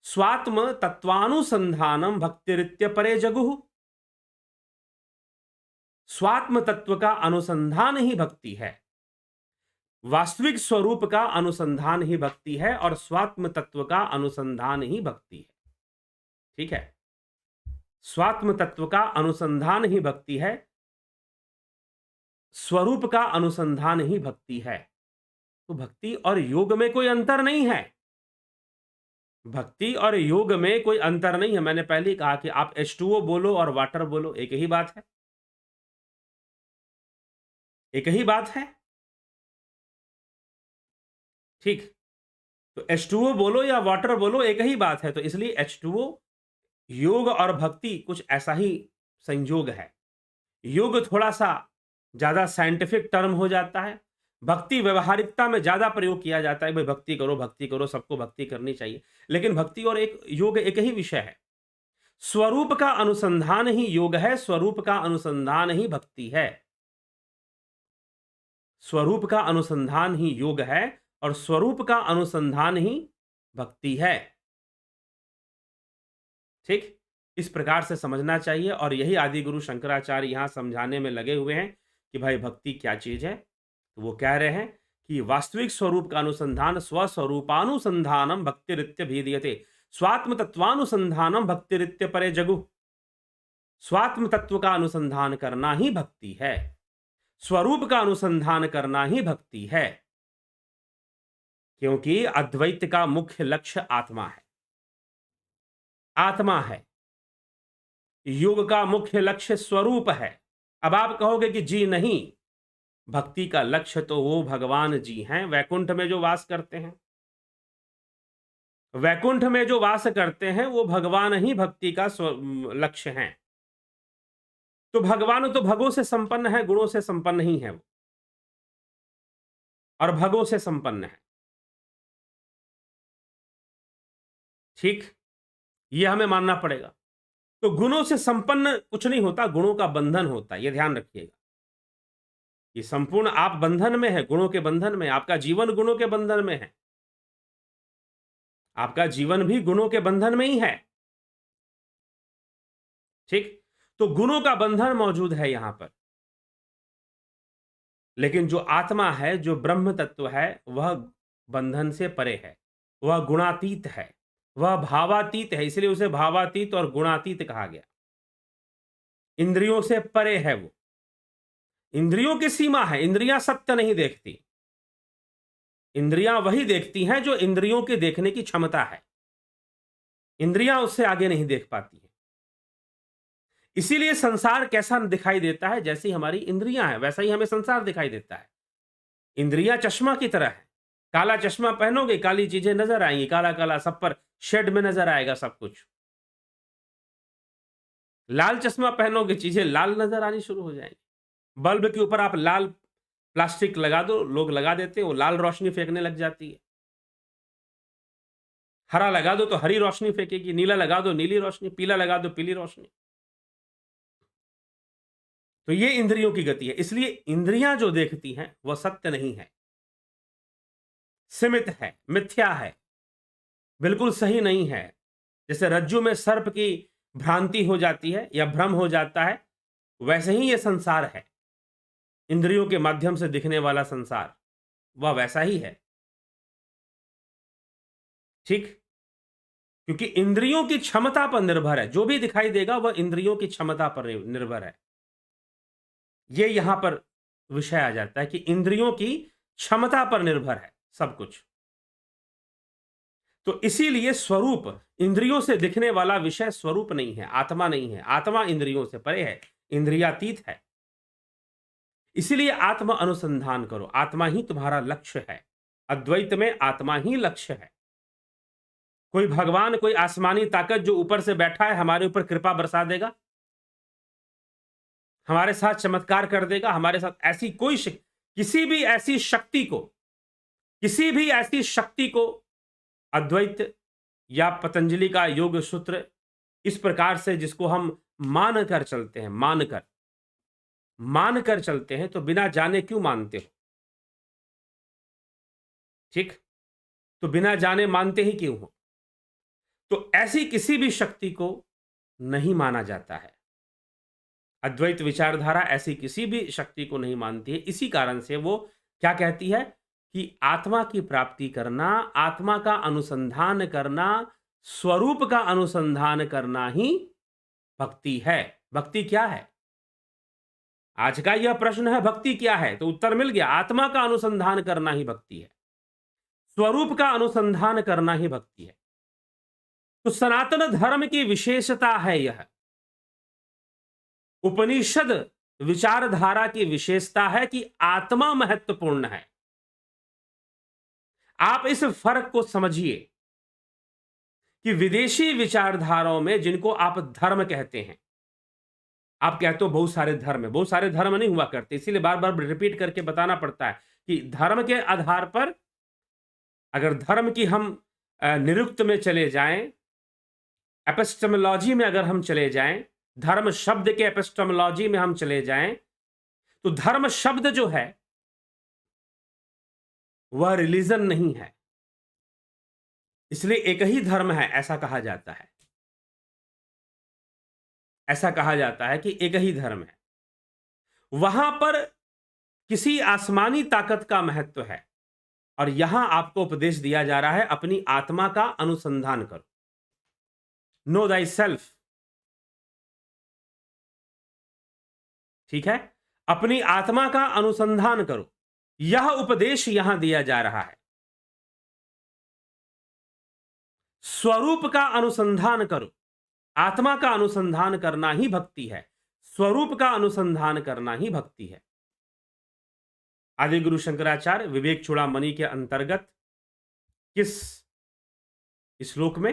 स्वात्म तत्वानुसंधानम भक्तिरित्यपरे जगुः। स्वात्म तत्व का अनुसंधान ही भक्ति है, वास्तविक स्वरूप का अनुसंधान ही भक्ति है, और स्वात्म तत्व का अनुसंधान ही भक्ति है। ठीक है, स्वात्म तत्व का अनुसंधान ही भक्ति है, स्वरूप का अनुसंधान ही भक्ति है। तो भक्ति और योग में कोई अंतर नहीं है। भक्ति और योग में कोई अंतर नहीं है। मैंने पहले ही कहा कि आप H2O बोलो और वाटर बोलो, एक ही बात है, एक ही बात है। ठीक, तो H2O बोलो या वाटर बोलो, एक ही बात है। तो इसलिए H2O, योग और भक्ति कुछ ऐसा ही संयोग है। योग थोड़ा सा ज्यादा साइंटिफिक टर्म हो जाता है, भक्ति व्यवहारिकता में ज्यादा प्रयोग किया जाता है। भाई भक्ति करो, सबको भक्ति करनी चाहिए। लेकिन भक्ति और एक योग एक ही विषय है। स्वरूप का अनुसंधान ही योग है, स्वरूप का अनुसंधान ही भक्ति है। स्वरूप का अनुसंधान ही योग है और स्वरूप का अनुसंधान ही भक्ति है। ठीक, इस प्रकार से समझना चाहिए। और यही आदि गुरु शंकराचार्य यहां समझाने में लगे हुए हैं कि भाई भक्ति क्या चीज है। तो वो कह रहे हैं कि वास्तविक स्वरूप का अनुसंधान, स्वस्वरूपानुसंधानम भक्तिरित्यभिधीयते, स्वात्म तत्वानुसंधानम भक्तिरित्यपरे जगु। स्वात्म तत्व का अनुसंधान करना ही भक्ति है, स्वरूप का अनुसंधान करना ही भक्ति है। क्योंकि अद्वैत का मुख्य लक्ष्य आत्मा है, आत्मा है। योग का मुख्य लक्ष्य स्वरूप है। अब आप कहोगे कि जी नहीं, भक्ति का लक्ष्य तो वो भगवान जी हैं, वैकुंठ में जो वास करते हैं। वैकुंठ में जो वास करते हैं वो भगवान ही भक्ति का लक्ष्य हैं। तो भगवान तो भगों से संपन्न है, गुणों से संपन्न नहीं है वो, और भगों से संपन्न है। ठीक, ये हमें मानना पड़ेगा। तो गुणों से संपन्न कुछ नहीं होता, गुणों का बंधन होता है, ये ध्यान रखिएगा। ये संपूर्ण आप बंधन में है, गुणों के बंधन में, आपका जीवन गुणों के बंधन में है। आपका जीवन भी गुणों के बंधन में ही है। ठीक, तो गुणों का बंधन मौजूद है यहां पर, लेकिन जो आत्मा है, जो ब्रह्म तत्व है, वह बंधन से परे है, वह गुणातीत है, वह भावातीत है, इसलिए उसे भावातीत और गुणातीत कहा गया। इंद्रियों से परे है वो। इंद्रियों की सीमा है, इंद्रियां सत्य नहीं देखती। इंद्रियां वही देखती हैं जो इंद्रियों के देखने की क्षमता है। इंद्रियां उससे आगे नहीं देख पाती हैं। इसीलिए संसार कैसा दिखाई देता है, जैसी हमारी इंद्रियां हैं वैसा ही हमें संसार दिखाई देता है। इंद्रियां चश्मा की तरह है। काला चश्मा पहनोगे, काली चीजें नजर आएंगी, काला काला सब पर शेड में नजर आएगा सब कुछ। लाल चश्मा पहनोगे, चीजें लाल नजर आनी शुरू हो जाएंगी। बल्ब के ऊपर आप लाल प्लास्टिक लगा दो, लोग लगा देते हैं, वो लाल रोशनी फेंकने लग जाती है। हरा लगा दो तो हरी रोशनी फेंकेगी, नीला लगा दो नीली रोशनी, पीला लगा दो पीली रोशनी। तो ये इंद्रियों की गति है। इसलिए इंद्रियां जो देखती हैं वह सत्य नहीं है, सीमित है, मिथ्या है, बिल्कुल सही नहीं है। जैसे रज्जु में सर्प की भ्रांति हो जाती है या भ्रम हो जाता है, वैसे ही ये संसार है। इंद्रियों के माध्यम से दिखने वाला संसार वह वैसा ही है। ठीक, क्योंकि इंद्रियों की क्षमता पर निर्भर है, जो भी दिखाई देगा वह इंद्रियों की क्षमता पर निर्भर है। ये यहां पर विषय आ जाता है कि इंद्रियों की क्षमता पर निर्भर है सब कुछ। तो इसीलिए स्वरूप, इंद्रियों से दिखने वाला विषय स्वरूप नहीं है, आत्मा नहीं है। आत्मा इंद्रियों से परे है, इंद्रियातीत है। इसीलिए आत्म अनुसंधान करो, आत्मा ही तुम्हारा लक्ष्य है। अद्वैत में आत्मा ही लक्ष्य है। कोई भगवान, कोई आसमानी ताकत जो ऊपर से बैठा है हमारे ऊपर कृपा बरसा देगा, हमारे साथ चमत्कार कर देगा, हमारे साथ ऐसी कोई किसी भी ऐसी शक्ति को, किसी भी ऐसी शक्ति को अद्वैत या पतंजलि का योग सूत्र इस प्रकार से जिसको हम मानकर चलते हैं, मानकर चलते हैं, तो बिना जाने क्यों मानते हो? ठीक, तो बिना जाने मानते ही क्यों हो? तो ऐसी किसी भी शक्ति को नहीं माना जाता है। अद्वैत विचारधारा ऐसी किसी भी शक्ति को नहीं मानती है। इसी कारण से वो क्या कहती है कि आत्मा की प्राप्ति करना, आत्मा का अनुसंधान करना, स्वरूप का अनुसंधान करना ही भक्ति है। भक्ति क्या है? आज का यह प्रश्न है, भक्ति क्या है? तो उत्तर मिल गया, आत्मा का अनुसंधान करना ही भक्ति है, स्वरूप का अनुसंधान करना ही भक्ति है। तो सनातन धर्म की विशेषता है यह। उपनिषद विचारधारा की विशेषता है कि आत्मा महत्वपूर्ण है। आप इस फर्क को समझिए कि विदेशी विचारधाराओं में, जिनको आप धर्म कहते हैं, आप कहते हो बहुत सारे धर्म है, बहुत सारे धर्म नहीं हुआ करते, इसीलिए बार बार रिपीट करके बताना पड़ता है कि धर्म के आधार पर, अगर धर्म की हम निरुक्त में चले जाएं, एपिस्टेमोलॉजी में अगर हम चले जाएं, धर्म शब्द के एपिस्टेमोलॉजी में हम चले जाएं, तो धर्म शब्द जो है वह रिलीजन नहीं है। इसलिए एक ही धर्म है ऐसा कहा जाता है। ऐसा कहा जाता है कि एक ही धर्म है। वहां पर किसी आसमानी ताकत का महत्व है, और यहां आपको उपदेश दिया जा रहा है अपनी आत्मा का अनुसंधान करो। No thy self. ठीक है, अपनी आत्मा का अनुसंधान करो, यह उपदेश यहां दिया जा रहा है। स्वरूप का अनुसंधान करो, आत्मा का अनुसंधान करना ही भक्ति है, स्वरूप का अनुसंधान करना ही भक्ति है। आदि गुरु शंकराचार्य विवेक चूड़ामणि के अंतर्गत किस श्लोक में,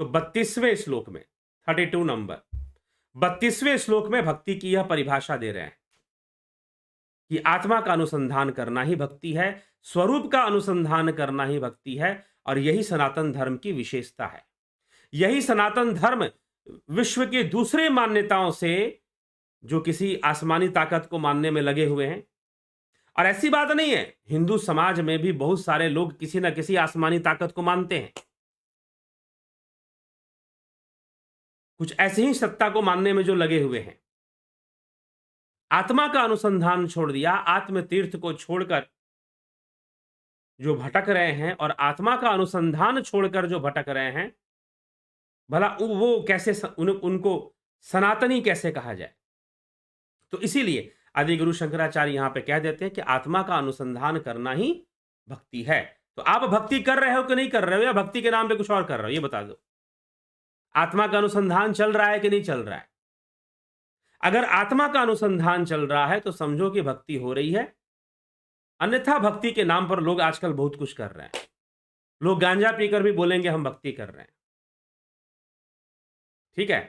तो 32वें श्लोक में 32 नंबर 32वें श्लोक में भक्ति की यह परिभाषा दे रहे हैं कि आत्मा का अनुसंधान करना ही भक्ति है, स्वरूप का अनुसंधान करना ही भक्ति है, और यही सनातन धर्म की विशेषता है। यही सनातन धर्म विश्व की दूसरी मान्यताओं से, जो किसी आसमानी ताकत को मानने में लगे हुए हैं, और ऐसी बात नहीं है, हिंदू समाज में भी बहुत सारे लोग किसी न किसी आसमानी ताकत को मानते हैं, कुछ ऐसी ही सत्ता को मानने में जो लगे हुए हैं। आत्मा का अनुसंधान छोड़ दिया, आत्म तीर्थ को छोड़कर जो भटक रहे हैं, और आत्मा का अनुसंधान छोड़कर जो भटक रहे हैं, भला वो कैसे उनको सनातनी कैसे कहा जाए? तो इसीलिए आदि गुरु शंकराचार्य यहां पे कह देते हैं कि आत्मा का अनुसंधान करना ही भक्ति है। तो आप भक्ति कर रहे हो कि नहीं कर रहे हो, या भक्ति के नाम पे कुछ और कर रहे हो, ये बता दो। आत्मा का अनुसंधान चल रहा है कि नहीं चल रहा है? अगर आत्मा का अनुसंधान चल रहा है तो समझो कि भक्ति हो रही है, अन्यथा भक्ति के नाम पर लोग आजकल बहुत कुछ कर रहे हैं। लोग गांजा पीकर भी बोलेंगे हम भक्ति कर रहे हैं, ठीक है?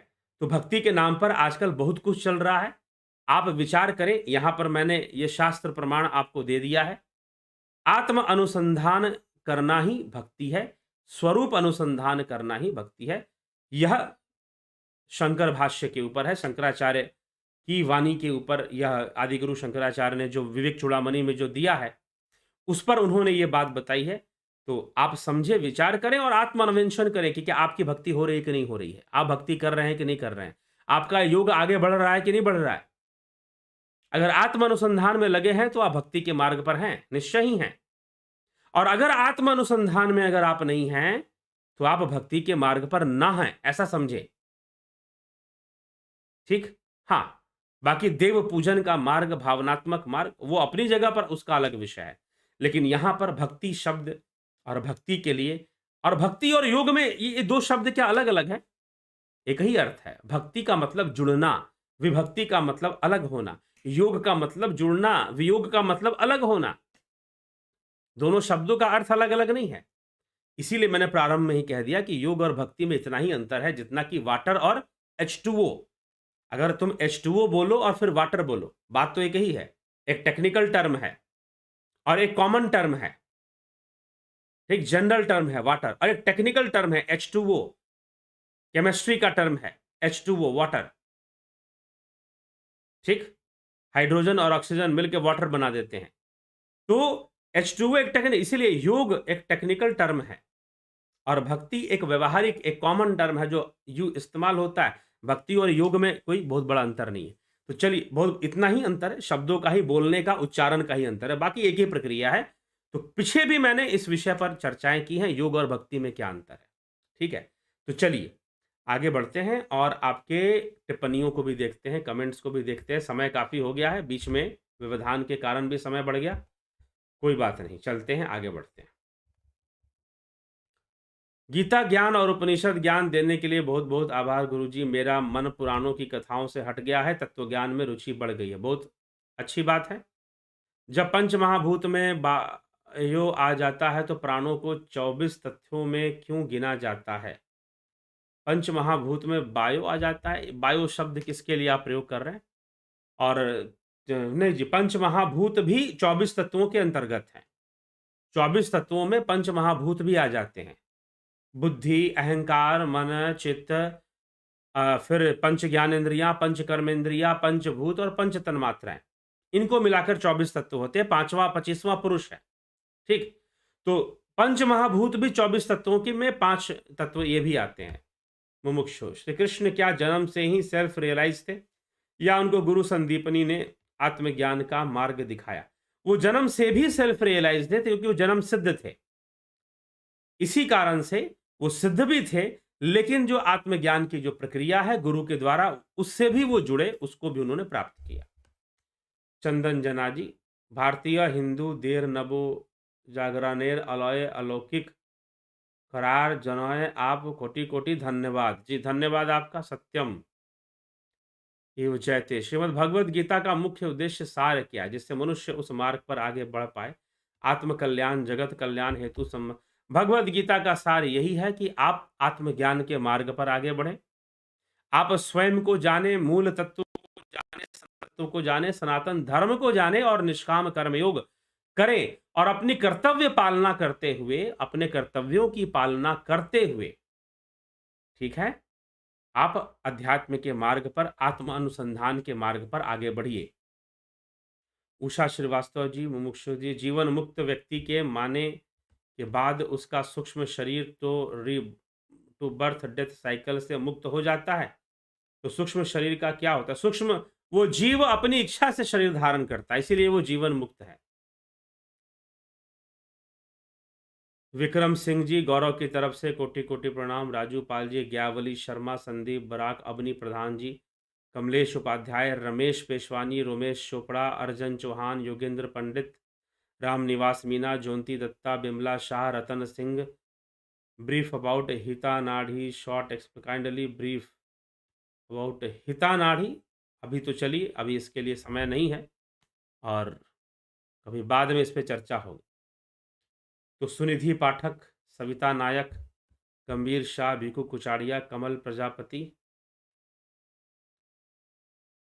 तो भक्ति के नाम पर आजकल बहुत कुछ चल रहा है। आप विचार करें, यहां पर मैंने ये शास्त्र प्रमाण आपको दे दिया है। आत्म अनुसंधान करना ही भक्ति है, स्वरूप अनुसंधान करना ही भक्ति है। यह शंकर भाष्य के ऊपर है, शंकराचार्य की वाणी के ऊपर यह आदिगुरु शंकराचार्य ने जो विवेक चूड़ामणि में जो दिया है, उस पर उन्होंने ये बात बताई है। तो आप समझे, विचार करें और आत्मान्वेषण करें कि क्या आपकी भक्ति हो रही है कि नहीं हो रही है, आप भक्ति कर रहे हैं कि नहीं कर रहे हैं, आपका योग आगे बढ़ रहा है कि नहीं बढ़ रहा है। अगर आत्म अनुसंधान में लगे हैं तो आप भक्ति के मार्ग पर हैं, निश्चय ही हैं। और अगर आत्म अनुसंधान में अगर आप नहीं हैं तो आप भक्ति के मार्ग पर ना हैं, ऐसा समझे, ठीक? हाँ, बाकी देव पूजन का मार्ग, भावनात्मक मार्ग, वो अपनी जगह पर उसका अलग विषय है। लेकिन यहां पर भक्ति शब्द और भक्ति के लिए, और भक्ति और योग में ये दो शब्द क्या अलग अलग है? एक ही अर्थ है। भक्ति का मतलब जुड़ना, विभक्ति का मतलब अलग होना, योग का मतलब जुड़ना, वियोग का मतलब अलग होना। दोनों शब्दों का अर्थ अलग अलग नहीं है। इसीलिए मैंने प्रारंभ में ही कह दिया कि योग और भक्ति में इतना ही अंतर है जितना कि वाटर और H2O। अगर तुम H2O बोलो और फिर वाटर बोलो, बात तो एक ही है। एक टेक्निकल टर्म है और एक कॉमन टर्म है, एक जनरल टर्म है वाटर, और एक टेक्निकल टर्म है H2O, केमिस्ट्री का टर्म है H2O, वाटर, ठीक? हाइड्रोजन और ऑक्सीजन मिलकर वाटर बना देते हैं। तो H2O एक टेक्निकल, इसीलिए योग एक टेक्निकल टर्म है और भक्ति एक व्यवहारिक, एक कॉमन टर्म है जो इस्तेमाल होता है। भक्ति और योग में कोई बहुत बड़ा अंतर नहीं है। तो चलिए, बहुत इतना ही अंतर है, शब्दों का ही, बोलने का, उच्चारण का ही अंतर है, बाकी एक ही प्रक्रिया है। तो पीछे भी मैंने इस विषय पर चर्चाएं की हैं, योग और भक्ति में क्या अंतर है, ठीक है? तो चलिए आगे बढ़ते हैं और आपके टिप्पणियों को भी देखते हैं, कमेंट्स को भी देखते हैं। समय काफी हो गया है, बीच में व्यवधान के कारण भी समय बढ़ गया, कोई बात नहीं, चलते हैं, आगे बढ़ते हैं। गीता ज्ञान और उपनिषद ज्ञान देने के लिए बहुत बहुत आभार गुरुजी। मेरा मन पुराणों की कथाओं से हट गया है, तत्व ज्ञान में रुचि बढ़ गई है। बहुत अच्छी बात है। जब पंच महाभूत में बायो आ जाता है तो प्राणों को 24 तत्वों में क्यों गिना जाता है? पंच महाभूत में बायो आ जाता है, बायो शब्द किसके लिए आप प्रयोग कर रहे हैं? और नहीं जी, पंच महाभूत भी 24 तत्वों के अंतर्गत है। 24 तत्वों में पंच महाभूत भी आ जाते हैं। बुद्धि, अहंकार, मन, चित्त, फिर पंच ज्ञानेंद्रियां, पंच कर्मेंद्रियां, पंचभूत और पंच तन्मात्राएं, इनको मिलाकर 24 तत्व होते हैं। 5वां 25वां पुरुष है, ठीक? तो पंच महाभूत भी 24 तत्वों के में 5 तत्व ये भी आते हैं। मुमुक्षु श्री कृष्ण क्या जन्म से ही सेल्फ रियलाइज थे, या उनको गुरु संदीपनी ने आत्मज्ञान का मार्ग दिखाया? वो जन्म से भी सेल्फ रियलाइज थे क्योंकि वो जन्म सिद्ध थे, इसी कारण से वो सिद्ध भी थे। लेकिन जो आत्मज्ञान की जो प्रक्रिया है गुरु के द्वारा, उससे भी वो जुड़े, उसको भी उन्होंने प्राप्त किया। चंदन जना जी, भारतीय हिंदू देर नबो जागरानेर अलय अलौकिक करार जनय आप कोटि कोटि धन्यवाद जी। धन्यवाद आपका। सत्यम एवं जयते। श्रीमद् भगवद गीता का मुख्य उद्देश्य सार क्या है जिससे मनुष्य उस मार्ग पर आगे बढ़ पाए? आत्म कल्याण, जगत कल्याण हेतु भगवद गीता का सार यही है कि आप आत्मज्ञान के मार्ग पर आगे बढ़ें, आप स्वयं को जाने, मूल तत्व को जाने, तत्व को जाने, सनातन धर्म को जाने और निष्काम कर्मयोग करें और अपनी कर्तव्य पालना करते हुए, अपने कर्तव्यों की पालना करते हुए, ठीक है, आप अध्यात्म के मार्ग पर, आत्म अनुसंधान के मार्ग पर आगे बढ़िए। उषा श्रीवास्तव जी, मुमुक्षु जी, जीवन मुक्त व्यक्ति के माने के बाद उसका सूक्ष्म शरीर टू बर्थ डेथ साइकिल से मुक्त हो जाता है। तो सूक्ष्म शरीर का क्या होता है? सूक्ष्म, वो जीव अपनी इच्छा से शरीर धारण करता है, इसीलिए वो जीवन मुक्त है। विक्रम सिंह जी, गौरव की तरफ से कोटि कोटि प्रणाम। Raju Pal ji, ज्ञावली Sharma, Sandeep Barack, Abani Pradhan ji, Kamlesh Upadhyay, Ramesh Peshwani, Romesh Chopra, Arjan Chauhan, Yogendra Pandit, Ram Niwas Meena, Jyoti Dutta, Bimla Shah, Ratan Singh, brief about हिता नाढ़ी, शॉर्ट काइंडली ब्रीफ अबाउट हिता नाढ़ी। अभी तो चलिए, अभी इसके लिए समय नहीं है और कभी बाद में इस पर चर्चा होगी। तो सुनिधि पाठक, सविता नायक, गंभीर शाह, भिकू कुचाड़िया, कमल प्रजापति,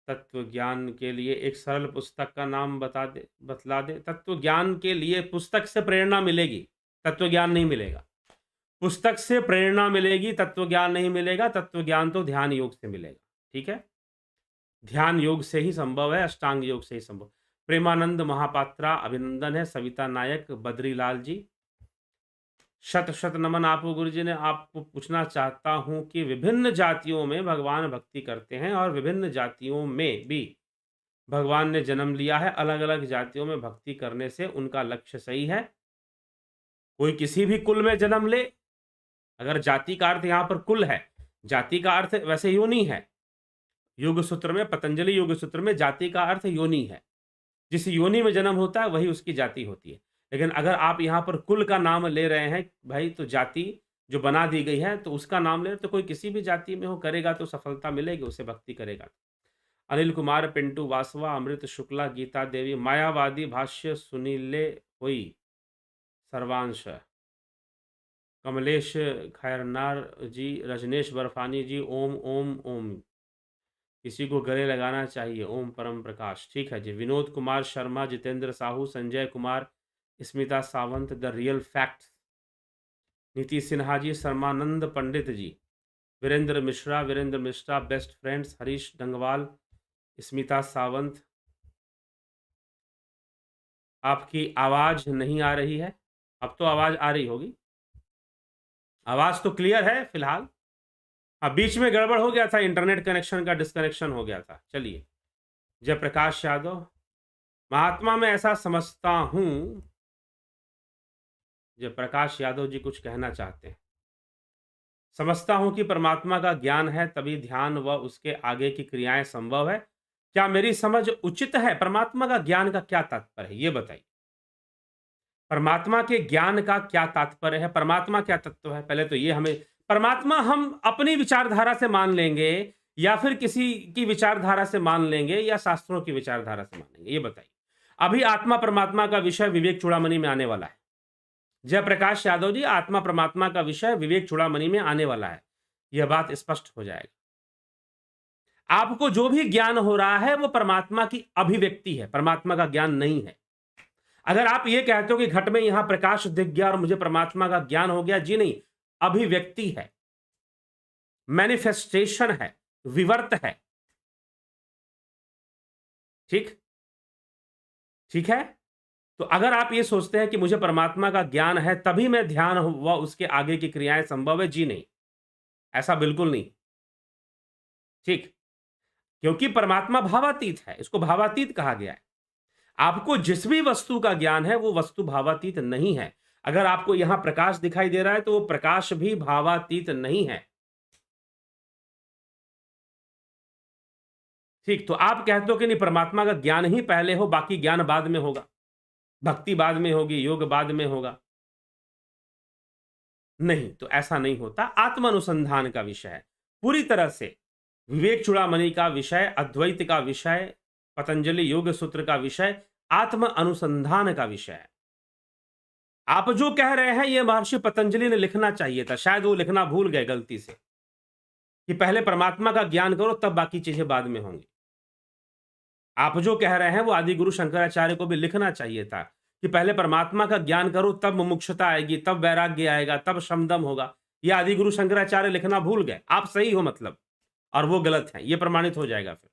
तत्व ज्ञान के लिए एक सरल पुस्तक का नाम बतला दे। तत्व ज्ञान के लिए पुस्तक से प्रेरणा मिलेगी, तत्व ज्ञान नहीं मिलेगा। पुस्तक से प्रेरणा मिलेगी, तत्व ज्ञान नहीं मिलेगा। तत्व ज्ञान तो ध्यान योग से मिलेगा, ठीक है, ध्यान योग से ही संभव है, अष्टांग योग से ही संभव। प्रेमानंद महापात्रा, अभिनंदन है। सविता नायक, बद्रीलाल जी, शत शत नमन आपको गुरु जी ने। आपको पूछना चाहता हूं कि विभिन्न जातियों में भगवान भक्ति करते हैं और विभिन्न जातियों में भी भगवान ने जन्म लिया है। अलग अलग जातियों में भक्ति करने से उनका लक्ष्य सही है? कोई किसी भी कुल में जन्म ले, अगर जाति का अर्थ यहाँ पर कुल है, जाति का अर्थ वैसे योनि है। योग सूत्र में, पतंजलि योग सूत्र में जाति का अर्थ योनि है। जिस योनि में जन्म होता है वही उसकी जाति होती है। लेकिन अगर आप यहाँ पर कुल का नाम ले रहे हैं भाई, तो जाति जो बना दी गई है तो उसका नाम ले, तो कोई किसी भी जाति में हो, करेगा तो सफलता मिलेगी, उसे भक्ति करेगा। अनिल कुमार, पिंटू वासवा, अमृत शुक्ला, गीता देवी, मायावादी भाष्य सुनीले हुई, सर्वांश, कमलेश खैरनार जी, रजनेश बर्फानी जी, ओम ओम ओम, किसी को गले लगाना चाहिए, ओम परम प्रकाश, ठीक है जी। Vinod Kumar Sharma, Jitendra Sahu, Sanjay Kumar, Smita Sawant, the real fact, Niti Sinha ji, Sharmanand Pandit ji, Virendra Mishra, best friends, Harish Dangwal, Smita Sawant. आपकी आवाज नहीं आ रही है, अब तो आवाज आ रही होगी, आवाज तो क्लियर है फिलहाल। हाँ, बीच में गड़बड़ हो गया था, इंटरनेट कनेक्शन का डिस्कनेक्शन हो गया था। चलिए, जयप्रकाश यादव, महात्मा में ऐसा समझता हूं, जयप्रकाश यादव जी कुछ कहना चाहते हैं। समझता हूं कि परमात्मा का ज्ञान है तभी ध्यान व उसके आगे की क्रियाएं संभव है। क्या मेरी समझ उचित है? परमात्मा का ज्ञान का क्या तात्पर्य है, ये बताइए। परमात्मा के ज्ञान का क्या तात्पर्य है? परमात्मा क्या तत्व है? पहले तो ये हमें, परमात्मा हम अपनी विचारधारा से मान लेंगे या फिर किसी की विचारधारा से मान लेंगे या शास्त्रों की विचारधारा से मानेंगे, ये बताइए। अभी आत्मा परमात्मा का विषय विवेक चूड़ामणि में आने वाला है। जयप्रकाश यादव जी, आत्मा परमात्मा का विषय विवेक चूड़ामणि में आने वाला है, यह बात स्पष्ट हो जाएगी। आपको जो भी ज्ञान हो रहा है वो परमात्मा की अभिव्यक्ति है, परमात्मा का ज्ञान नहीं है। अगर आप ये कहते हो कि घट में यहां प्रकाश दिख गया और मुझे परमात्मा का ज्ञान हो गया, जी नहीं, अभिव्यक्ति है, मैनिफेस्टेशन है, विवर्त है, ठीक ठीक है। तो अगर आप ये सोचते हैं कि मुझे परमात्मा का ज्ञान है तभी मैं ध्यान व उसके आगे की क्रियाएं संभव है, जी नहीं, ऐसा बिल्कुल नहीं, ठीक। क्योंकि परमात्मा भावातीत है, इसको भावातीत कहा गया है। आपको जिस भी वस्तु का ज्ञान है वो वस्तु भावातीत नहीं है। अगर आपको यहां प्रकाश दिखाई दे रहा है तो वो प्रकाश भी भावातीत नहीं है, ठीक। तो आप कहते हो कि नहीं, परमात्मा का ज्ञान ही पहले हो, बाकी ज्ञान बाद में होगा, भक्ति बाद में होगी, योग बाद में होगा, नहीं, तो ऐसा नहीं होता। आत्म अनुसंधान का विषय है पूरी तरह से, विवेक चूड़ामणि का विषय, अद्वैत का विषय, पतंजलि योग सूत्र का विषय, आत्म अनुसंधान का विषय है। आप जो कह रहे हैं ये महर्षि पतंजलि ने लिखना चाहिए था, शायद वो लिखना भूल गए गलती से, कि पहले परमात्मा का ज्ञान करो तब बाकी चीजें बाद में होंगी। आप जो कह रहे हैं वो आदि गुरु शंकराचार्य को भी लिखना चाहिए था कि पहले परमात्मा का ज्ञान करो तब मुमुक्षुता आएगी, तब वैराग्य आएगा, तब शमदम होगा। ये आदि गुरु शंकराचार्य लिखना भूल गए। आप सही हो मतलब, और वो गलत है, ये प्रमाणित हो जाएगा फिर।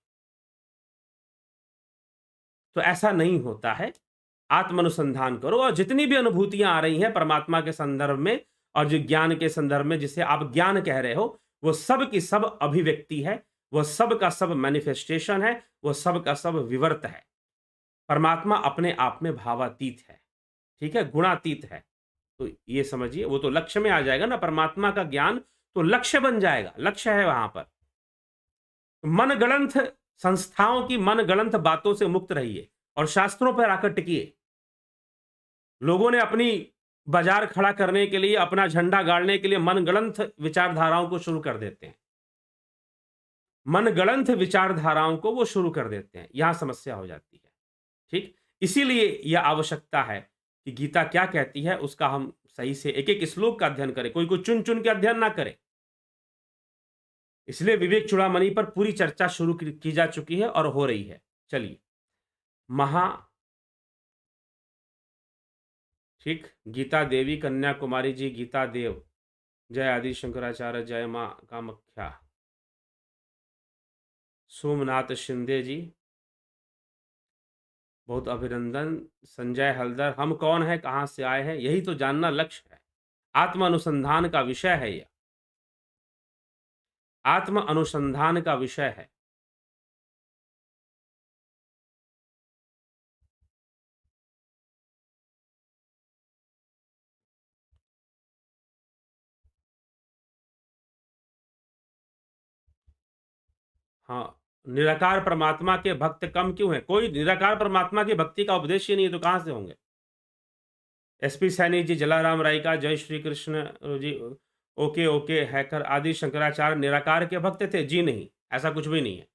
तो ऐसा नहीं होता है। आत्मानुसंधान करो और जितनी भी अनुभूतियां आ रही हैं परमात्मा के संदर्भ में और जो ज्ञान के संदर्भ में जिसे आप ज्ञान कह रहे हो, वो सब की सब अभिव्यक्ति है, वो सब का सब मैनिफेस्टेशन है, वो सब का सब विवर्त है। परमात्मा अपने आप में भावातीत है, ठीक है, गुणातीत है। तो ये समझिए, वो तो लक्ष्य में आ जाएगा ना, परमात्मा का ज्ञान तो लक्ष्य बन जाएगा, लक्ष्य है वहां पर। मनगढ़ंत संस्थाओं की मनगढ़ंत बातों से मुक्त रहिए और शास्त्रों पर आकर टिकिए। लोगों ने अपनी बाजार खड़ा करने के लिए, अपना झंडा गाड़ने के लिए मनगढ़ंत विचारधाराओं को शुरू कर देते हैं। मनगढ़ंत विचारधाराओं को वो शुरू कर देते हैं, यहां समस्या हो जाती है। ठीक, इसीलिए यह आवश्यकता है कि गीता क्या कहती है उसका हम सही से एक एक श्लोक का अध्ययन करें, कोई कोई चुन चुन के अध्ययन ना करे। इसलिए विवेक चूड़ामणि पर पूरी चर्चा शुरू की जा चुकी है और हो रही है। चलिए, महा ठीक, गीता देवी कन्याकुमारी जी, गीता देव, जय आदि शंकराचार्य, जय मां कामाख्या, सोमनाथ शिंदे जी, बहुत अभिनंदन। संजय हलदर, हम कौन है, कहां से आए हैं, यही तो जानना लक्ष्य है। आत्म अनुसंधान का विषय है यह, आत्म अनुसंधान का विषय है। हाँ, निराकार परमात्मा के भक्त कम क्यों हैं? कोई निराकार परमात्मा की भक्ति का उपदेश ही नहीं है तो कहां से होंगे? एसपी सैनी जी, जलाराम राय का, जय Shri Krishna ji, okay okay hacker, आदि शंकराचार्य निराकार के भक्त थे? जी नहीं, ऐसा कुछ भी नहीं है।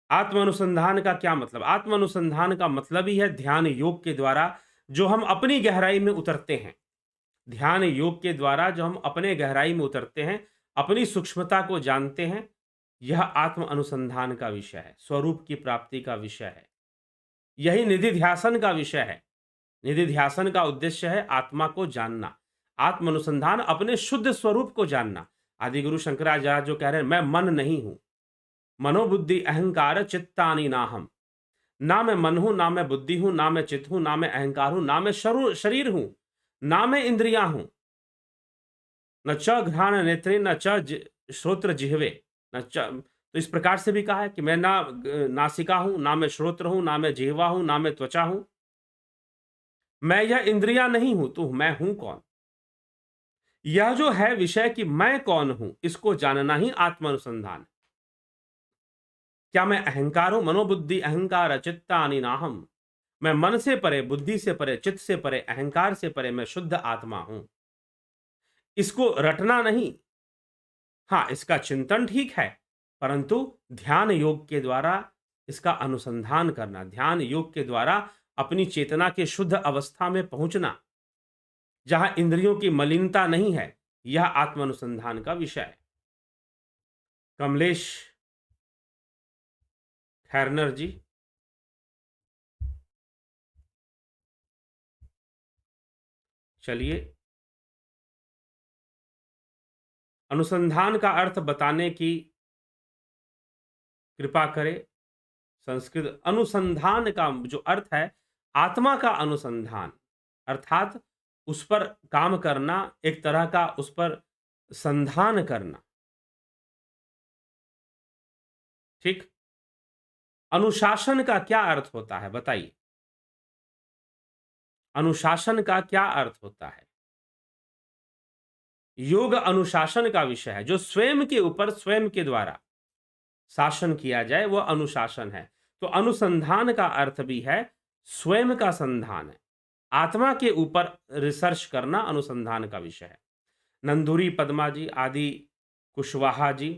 आत्म अनुसंधान का क्या मतलब? आत्म अनुसंधान का मतलब ही है ध्यान योग के द्वारा जो हम अपनी गहराई में उतरते हैं। ध्यान योग के द्वारा जो हम अपने गहराई में उतरते हैं, अपनी सूक्ष्मता को जानते हैं, यह आत्म अनुसंधान का विषय है, स्वरूप की प्राप्ति का विषय है। यही निधि ध्यासन का विषय है। निधि ध्यासन का उद्देश्य है आत्मा को जानना, आत्म अनुसंधान, अपने शुद्ध स्वरूप को जानना। आदि गुरु शंकराचार्य जो कह रहे हैं, मैं मन नहीं हूं, मनोबुद्धि अहंकार चित्तानि नाहम, ना मैं मन हूं, ना मैं बुद्धि हूं, ना मैं चित्त हूं, ना मैं अहंकार हूं, ना मैं शरीर हूं, ना मैं इंद्रियां हूं, न च घ्राण नेत्रे, न च श्रोत्र जिह्वे, न च, तो इस प्रकार से भी कहा है कि मैं ना नासिका हूं, ना मैं श्रोत्र हूं, ना मैं जिह्वा हूं, ना मैं त्वचा हूं, मैं यह इंद्रियां नहीं हूं, तो मैं हूं कौन? यह जो है विषय कि मैं कौन हूं, इसको जानना ही आत्मानुसंधान। क्या मैं अहंकार हूं? मनोबुद्धि अहंकार चित्तानि नाहम, मैं मन से परे, बुद्धि से परे, चित्त से परे, अहंकार से परे, मैं शुद्ध आत्मा हूं। इसको रटना नहीं, हाँ, इसका चिंतन ठीक है, परंतु ध्यान योग के द्वारा इसका अनुसंधान करना, ध्यान योग के द्वारा अपनी चेतना के शुद्ध अवस्था में पहुंचना, जहां इंद्रियों की मलिनता नहीं है, यह आत्म अनुसंधान का विषय है। कमलेश खैरनर जी, चलिए, अनुसंधान का अर्थ बताने की कृपा करें। संस्कृत अनुसंधान का जो अर्थ है, आत्मा का अनुसंधान, अर्थात उस पर काम करना, एक तरह का उस पर संधान करना। ठीक, अनुशासन का क्या अर्थ होता है बताइए? अनुशासन का क्या अर्थ होता है? योग अनुशासन का विषय है, जो स्वयं के ऊपर स्वयं के द्वारा शासन किया जाए, वह अनुशासन है। तो अनुसंधान का अर्थ भी है स्वयं का संधान है, आत्मा के ऊपर रिसर्च करना अनुसंधान का विषय है। नंदुरी पद्मा जी, आदि कुशवाहा जी,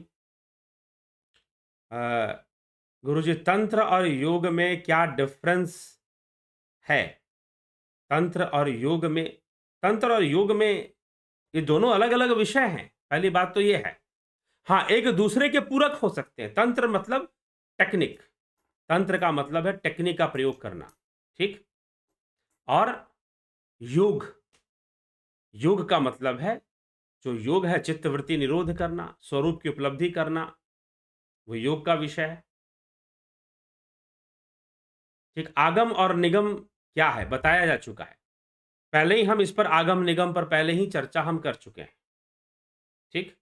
गुरुजी, तंत्र और योग में क्या डिफरेंस है? तंत्र और योग में ये दोनों अलग-अलग विषय हैं, पहली बात तो ये है। हाँ, एक दूसरे के पूरक हो सकते हैं। तंत्र मतलब टेक्निक, तंत्र का मतलब है टेक्निक का प्रयोग करना, ठीक? और योग, योग का मतलब है, जो योग है चित्तवृत्ति निरोध करना, स्वरूप की उपलब्धि करना, वो योग का विषय है। ठीक, आगम और निगम क्या है बताया जा चुका है। पहले ही हम इस पर आगम निगम पर पहले ही चर्चा हम कर चुके हैं। ठीक,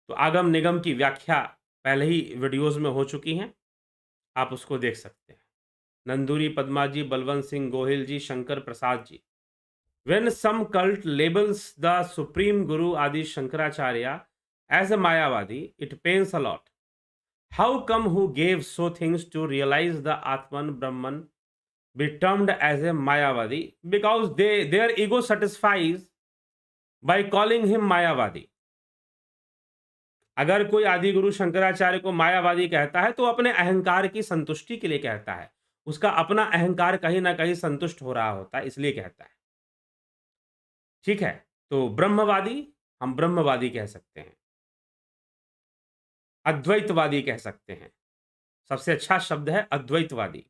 तो आगम निगम की व्याख्या पहले ही वीडियोस में हो चुकी हैं, आप उसको देख सकते हैं। नंदूरी पद्मा जी, बलवंत सिंह गोहिल जी, Shankar Prasad ji. When some cult labels the supreme guru Adi Shankaracharya as a Mayavadi, it pains a lot. How come who gave so things to realize the Atman Brahman be termed as a Mayavadi? Because their ego satisfies by calling him Mayavadi. अगर कोई आदि गुरु शंकराचार्य को मायावादी कहता है तो अपने अहंकार की संतुष्टि के लिए कहता है, उसका अपना अहंकार कहीं ना कहीं संतुष्ट हो रहा होता है, इसलिए कहता है। ठीक है, तो ब्रह्मवादी हम ब्रह्मवादी कह सकते हैं, अद्वैतवादी कह सकते हैं। सबसे अच्छा शब्द है अद्वैतवादी।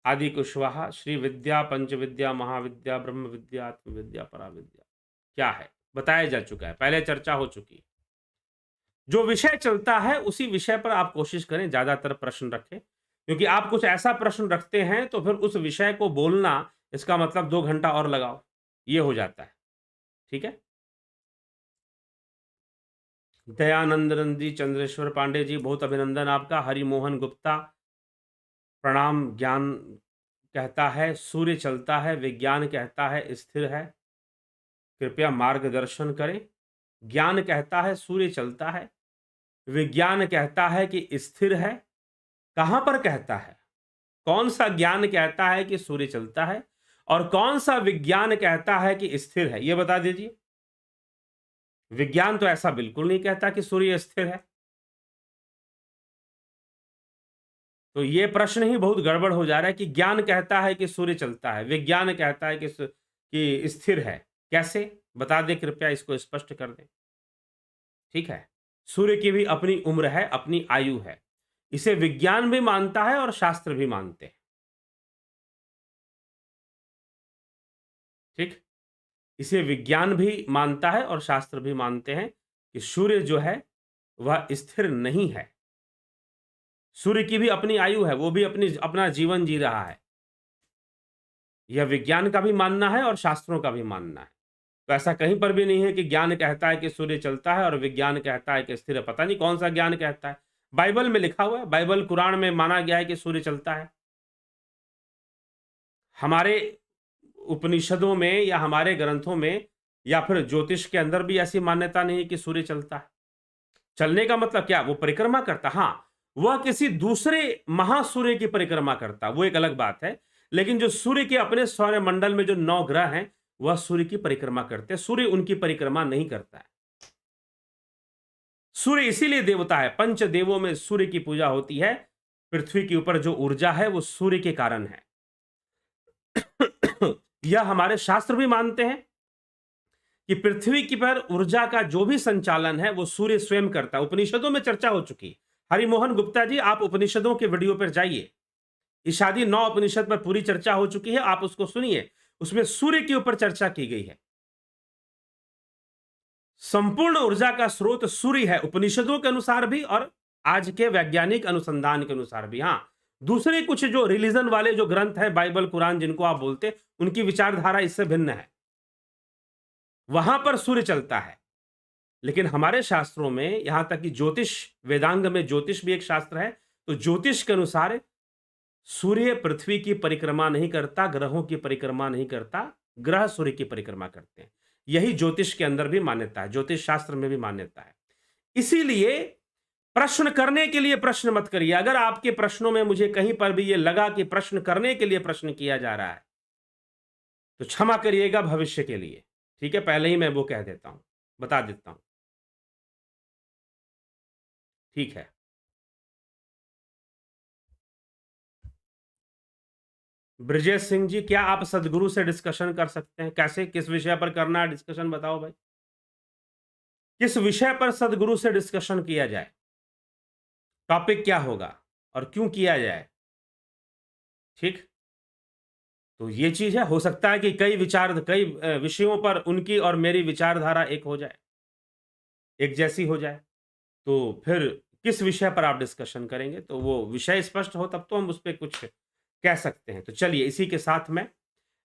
आदि कुशवाहा, श्री विद्या पंचविद्या महाविद्या ब्रह्म विद्या आत्मविद्या पराविद्या क्या है बताया जा चुका है, पहले चर्चा हो चुकी है। जो विषय चलता है उसी विषय पर आप कोशिश करें ज्यादातर प्रश्न रखें, क्योंकि आप कुछ ऐसा प्रश्न रखते हैं तो फिर उस विषय को बोलना, इसका मतलब 2 घंटा और लगाओ, ये हो जाता है। ठीक है, दयानंद जी, चंद्रेश्वर पांडे जी, बहुत अभिनंदन आपका। हरिमोहन गुप्ता, प्रणाम। ज्ञान कहता है सूर्य चलता है, विज्ञान कहता है स्थिर है, कृपया मार्गदर्शन करें। ज्ञान कहता है सूर्य चलता है, विज्ञान कहता है कि स्थिर है। कहां पर कहता है? कौन सा ज्ञान कहता है कि सूर्य चलता है और कौन सा विज्ञान कहता है कि स्थिर है, यह बता दीजिए। विज्ञान तो ऐसा बिल्कुल नहीं कहता कि सूर्य स्थिर है, तो ये प्रश्न ही बहुत गड़बड़ हो जा रहा है कि ज्ञान कहता है कि सूर्य चलता है, विज्ञान कहता है कि स्थिर है। कैसे बता दें कृपया, इसको स्पष्ट कर दें। ठीक है, सूर्य की भी अपनी उम्र है, अपनी आयु है, इसे विज्ञान भी मानता है और शास्त्र भी मानते हैं। ठीक, इसे विज्ञान भी मानता है और शास्त्र भी मानते हैं कि सूर्य जो है वह स्थिर नहीं है। सूर्य की भी अपनी आयु है, वो भी अपना जीवन जी रहा है। यह विज्ञान का भी मानना है और शास्त्रों का भी मानना है। तो ऐसा कहीं पर भी नहीं है कि ज्ञान कहता है कि सूर्य चलता है और विज्ञान कहता है कि स्थिर है। पता नहीं कौन सा ज्ञान कहता है। बाइबल में लिखा हुआ है, बाइबल कुरान में माना गया है कि सूर्य चलता है। हमारे उपनिषदों में या हमारे ग्रंथों में या फिर ज्योतिष के अंदर भी ऐसी मान्यता नहीं है कि सूर्य चलता है। चलने का मतलब क्या? वो परिक्रमा करता। हाँ, वह किसी दूसरे महासूर्य की परिक्रमा करता, वो एक अलग बात है। लेकिन जो सूर्य के अपने सौरमंडल में जो 9 ग्रह हैं, वह सूर्य की परिक्रमा करते हैं, सूर्य उनकी परिक्रमा नहीं करता है। सूर्य इसीलिए देवता है, पंच देवों में सूर्य की पूजा होती है। पृथ्वी के ऊपर जो ऊर्जा है वो सूर्य के कारण है। यह हमारे शास्त्र भी मानते हैं कि पृथ्वी की पर ऊर्जा का जो भी संचालन है वो सूर्य स्वयं करता है। उपनिषदों में चर्चा हो चुकी। हरिमोहन गुप्ता जी, आप उपनिषदों के वीडियो पर जाइए, इशादी 9 उपनिषद पर पूरी चर्चा हो चुकी है, आप उसको सुनिए, उसमें सूर्य के ऊपर चर्चा की गई है। संपूर्ण ऊर्जा का स्रोत सूर्य है, उपनिषदों के अनुसार भी और आज के वैज्ञानिक अनुसंधान के अनुसार भी। हाँ, दूसरे कुछ जो रिलीजन वाले जो ग्रंथ हैं, बाइबल कुरान जिनको आप बोलते, उनकी विचारधारा इससे भिन्न है, वहां पर सूर्य चलता है। लेकिन हमारे शास्त्रों में, यहां तक कि ज्योतिष, वेदांग में ज्योतिष भी एक शास्त्र है, तो ज्योतिष के अनुसार सूर्य पृथ्वी की परिक्रमा नहीं करता, ग्रहों की परिक्रमा नहीं करता, ग्रह सूर्य की परिक्रमा करते हैं। यही ज्योतिष के अंदर भी मान्यता है, ज्योतिष शास्त्र में भी मान्यता है। इसीलिए प्रश्न करने के लिए प्रश्न मत करिए। अगर आपके प्रश्नों में मुझे कहीं पर भी ये लगा कि प्रश्न करने के लिए प्रश्न किया जा रहा है, तो क्षमा करिएगा भविष्य के लिए। ठीक है, पहले ही मैं वो कह देता हूं, बता देता हूं। ठीक है। ब्रजेश सिंह जी, क्या आप सदगुरु से डिस्कशन कर सकते हैं? कैसे, किस विषय पर करना है डिस्कशन, बताओ भाई? किस विषय पर सदगुरु से डिस्कशन किया जाए? टॉपिक क्या होगा और क्यों किया जाए? ठीक? तो ये चीज़ है, हो सकता है कि कई विषयों पर उनकी और मेरी विचारधारा एक हो जाए, एक जैसी हो जाए। तो फिर किस विषय पर आप डिस्कशन करेंगे? तो वो विषय स्पष्ट हो तब तो हम उस पे कुछ कह सकते हैं। तो चलिए, इसी के साथ मैं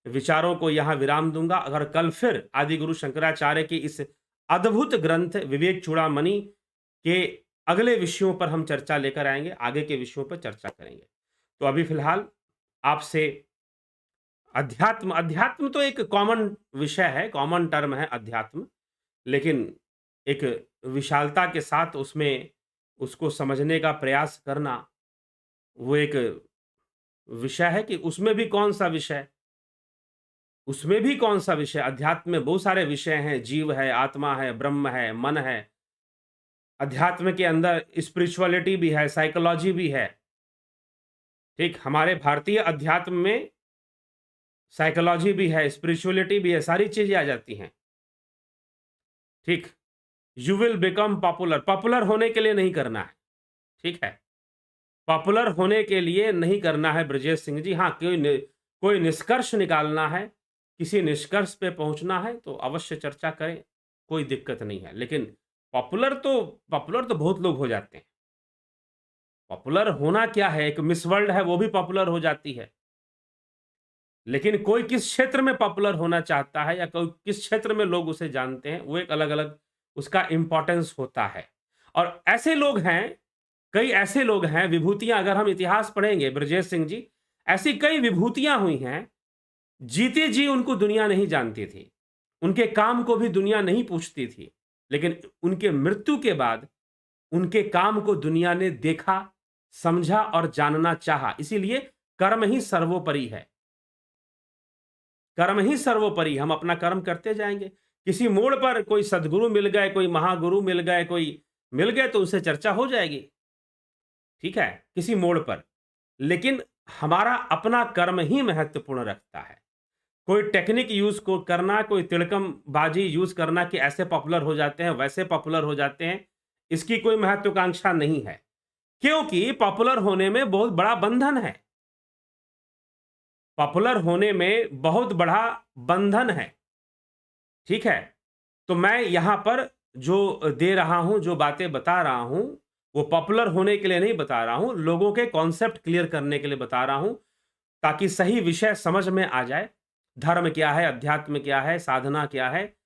विचारों को यहाँ विराम दूँगा। अगर कल फिर आदिगुरु शंकराचार्य की इस अद्भुत ग्रंथ विवेक चूड़ामणि के अगले विषयों पर हम चर्चा लेकर आएँगे, आगे के विषयों पर चर्चा करेंगे। तो अभी फ़िलहाल आपसे अध्यात्म अध्यात्म तो एक कॉमन विषय है, कॉमन टर्म है अध्यात्म, लेकिन एक विशालता के साथ उसमें उसको समझने का प्रयास करना, वो एक विषय है कि उसमें भी कौन-सा विषय, उसमें भी कौन-सा विषय, अध्यात्म में बहुत सारे विषय हैं, जीव है, आत्मा है, ब्रह्म है, मन है। अध्यात्म के अंदर स्पिरिचुअलिटी भी है, साइकोलॉजी भी है। ठीक, हमारे भारतीय अध्यात्म में साइकोलॉजी भी है, स्पिरिचुअलिटी भी है, सारी चीज़ें आ जाती हैं। ठीक? You will become popular, popular होने के लिए नहीं करना है, ठीक है? पॉपुलर होने के लिए नहीं करना है ब्रजेश सिंह जी। हाँ, कोई निष्कर्ष निकालना है, किसी निष्कर्ष पे पहुँचना है तो अवश्य चर्चा करें, कोई दिक्कत नहीं है। लेकिन पॉपुलर तो बहुत लोग हो जाते हैं। पॉपुलर होना क्या है, एक मिस वर्ल्ड है वो भी पॉपुलर हो जाती है। लेकिन कोई किस क्षेत्र में पॉपुलर होना चाहता है या कोई किस क्षेत्र में लोग उसे जानते हैं, वो एक अलग-अलग उसका इम्पोर्टेंस होता है। और ऐसे लोग हैं, कई ऐसे लोग हैं, विभूतियाँ, अगर हम इतिहास पढ़ेंगे ब्रजेश सिंह जी, ऐसी कई विभूतियाँ हुई हैं, जीते जी उनको दुनिया नहीं जानती थी। उनके काम को भी दुनिया नहीं पूछती थी। लेकिन उनके मृत्यु के बाद उनके काम को दुनिया ने देखा, समझा और जानना चाहा। इसीलिए कर्म ही सर्वोपरि है। कर्म ही सर्वोपरि, हम अपना कर्म करते जाएँगे। किसी मोड़ पर कोई सद्गुरु मिल गए, कोई महागुरु मिल गए, कोई मिल गए तो उससे चर्चा हो जाएगी। ठीक है? किसी मोड़ पर। लेकिन हमारा अपना कर्म ही महत्वपूर्ण रखता है। कोई टेक्निक यूज़ को करना, कोई तिड़कमबाजी यूज़ करना कि ऐसे पॉपुलर हो जाते हैं, वैसे पॉपुलर हो जाते हैं, इसकी कोई महत्वाकांक्षा नहीं है। क्योंकि पॉपुलर होने में बहुत बड़ा बंधन है। पॉपुलर होने में बहुत बड़ा बंधन है। ठीक है? तो मैं यहाँ पर जो दे रहा हूँ, जो बातें बता रहा हूँ, वो पॉपुलर होने के लिए नहीं बता रहा हूँ, लोगों के कॉन्सेप्ट क्लियर करने के लिए बता रहा हूँ, ताकि सही विषय समझ में आ जाए। धर्म क्या है, अध्यात्म क्या है, साधना क्या है,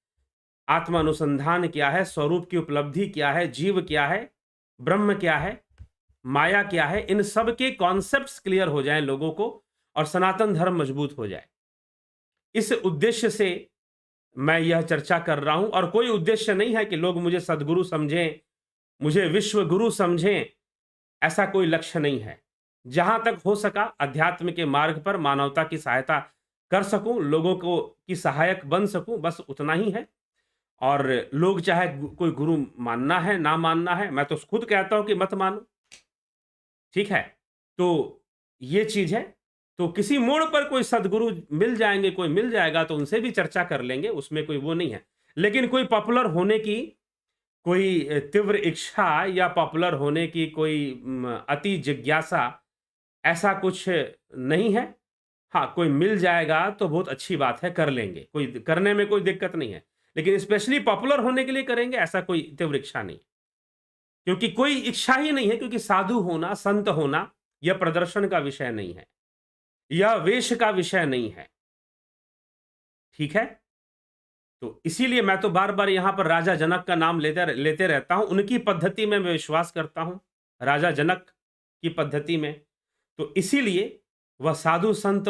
आत्म अनुसंधान क्या है, स्वरूप की उपलब्धि क्या है, जीव क्या है, ब्रह्म क्या है, माया क्या है, इन सब के कॉन्सेप्ट्स क्लियर हो जाएँ लोगों को और सनातन धर्म मजबूत हो जाए। इस उद्देश्य से मैं यह चर्चा कर रहा हूं और कोई उद्देश्य नहीं है कि लोग मुझे सद्गुरु समझें, मुझे विश्व गुरु समझें, ऐसा कोई लक्ष्य नहीं है। जहां तक हो सका अध्यात्म के मार्ग पर मानवता की सहायता कर सकूं, लोगों को की सहायक बन सकूं, बस उतना ही है। और लोग चाहे कोई गुरु मानना है, ना मानना है, मैं तो खुद कहता हूं कि मत मानो। ठीक है? तो ये चीज़ है। तो किसी मोड़ पर कोई सद्गुरु मिल जाएँगे, कोई मिल जाएगा तो उनसे भी चर्चा कर लेंगे, उसमें कोई वो नहीं है। लेकिन कोई पॉपुलर होने की कोई तीव्र इच्छा या पॉपुलर होने की कोई अति जिज्ञासा, ऐसा कुछ नहीं है। हाँ, कोई मिल जाएगा तो बहुत अच्छी बात है, कर लेंगे, कोई करने में कोई दिक्कत नहीं है। लेकिन स्पेशली पॉपुलर होने के लिए करेंगे, ऐसा कोई तीव्र इच्छा नहीं। क्योंकि कोई इच्छा ही नहीं है, क्योंकि साधु होना, संत होना, यह प्रदर्शन का विषय नहीं है, यह वेश का विषय नहीं है। ठीक है? तो इसीलिए मैं तो बार-बार यहाँ पर राजा जनक का नाम लेते रहता हूँ, उनकी पद्धति में मैं विश्वास करता हूँ, राजा जनक की पद्धति में। तो इसीलिए वह साधु संत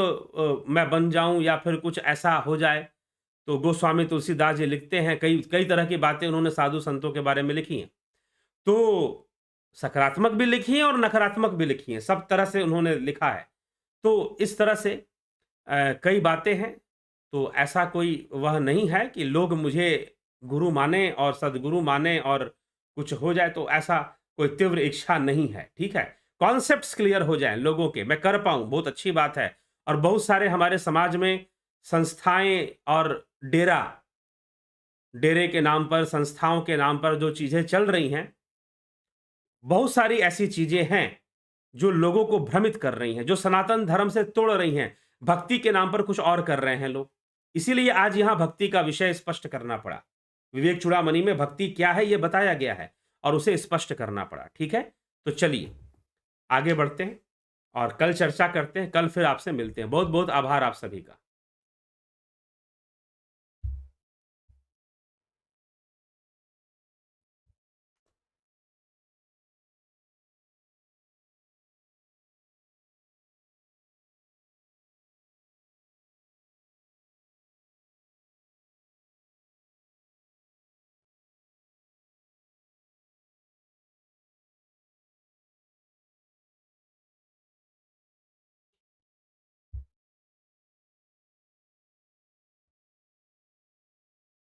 मैं बन जाऊँ या फिर कुछ ऐसा हो जाए, तो गोस्वामी तुलसीदास जी लिखते हैं, कई कई तरह की बातें उन्होंने साधु संतों के बारे में लिखी हैं। तो सकारात्मक भी लिखी हैं और नकारात्मक भी लिखी हैं, सब तरह से उन्होंने लिखा है। तो इस तरह से कई बातें हैं, तो ऐसा कोई वह नहीं है कि लोग मुझे गुरु मानें और सद्गुरु मानें और कुछ हो जाए, तो ऐसा कोई तीव्र इच्छा नहीं है, ठीक है? कॉन्सेप्ट्स क्लियर हो जाएँ लोगों के, मैं कर पाऊँ, बहुत अच्छी बात है और बहुत सारे हमारे समाज में संस्थाएं और डेरे के नाम पर, संस्थाओं के नाम पर जो चीजें चल रही हैं, बहुत सारी ऐसी चीजें हैं जो लोगों को भ्रमित कर रही हैं, जो सनातन धर्म से तोड़ रही हैं। भक्ति के नाम पर कुछ और कर रहे हैं लोग। इसीलिए आज यहां भक्ति का विषय स्पष्ट करना पड़ा। विवेक चूड़ामणि में भक्ति क्या है यह बताया गया है और उसे स्पष्ट करना पड़ा। ठीक है, तो चलिए आगे बढ़ते हैं और कल चर्चा करते हैं। कल फिर आपसे मिलते हैं। बहुत बहुत आभार आप सभी का।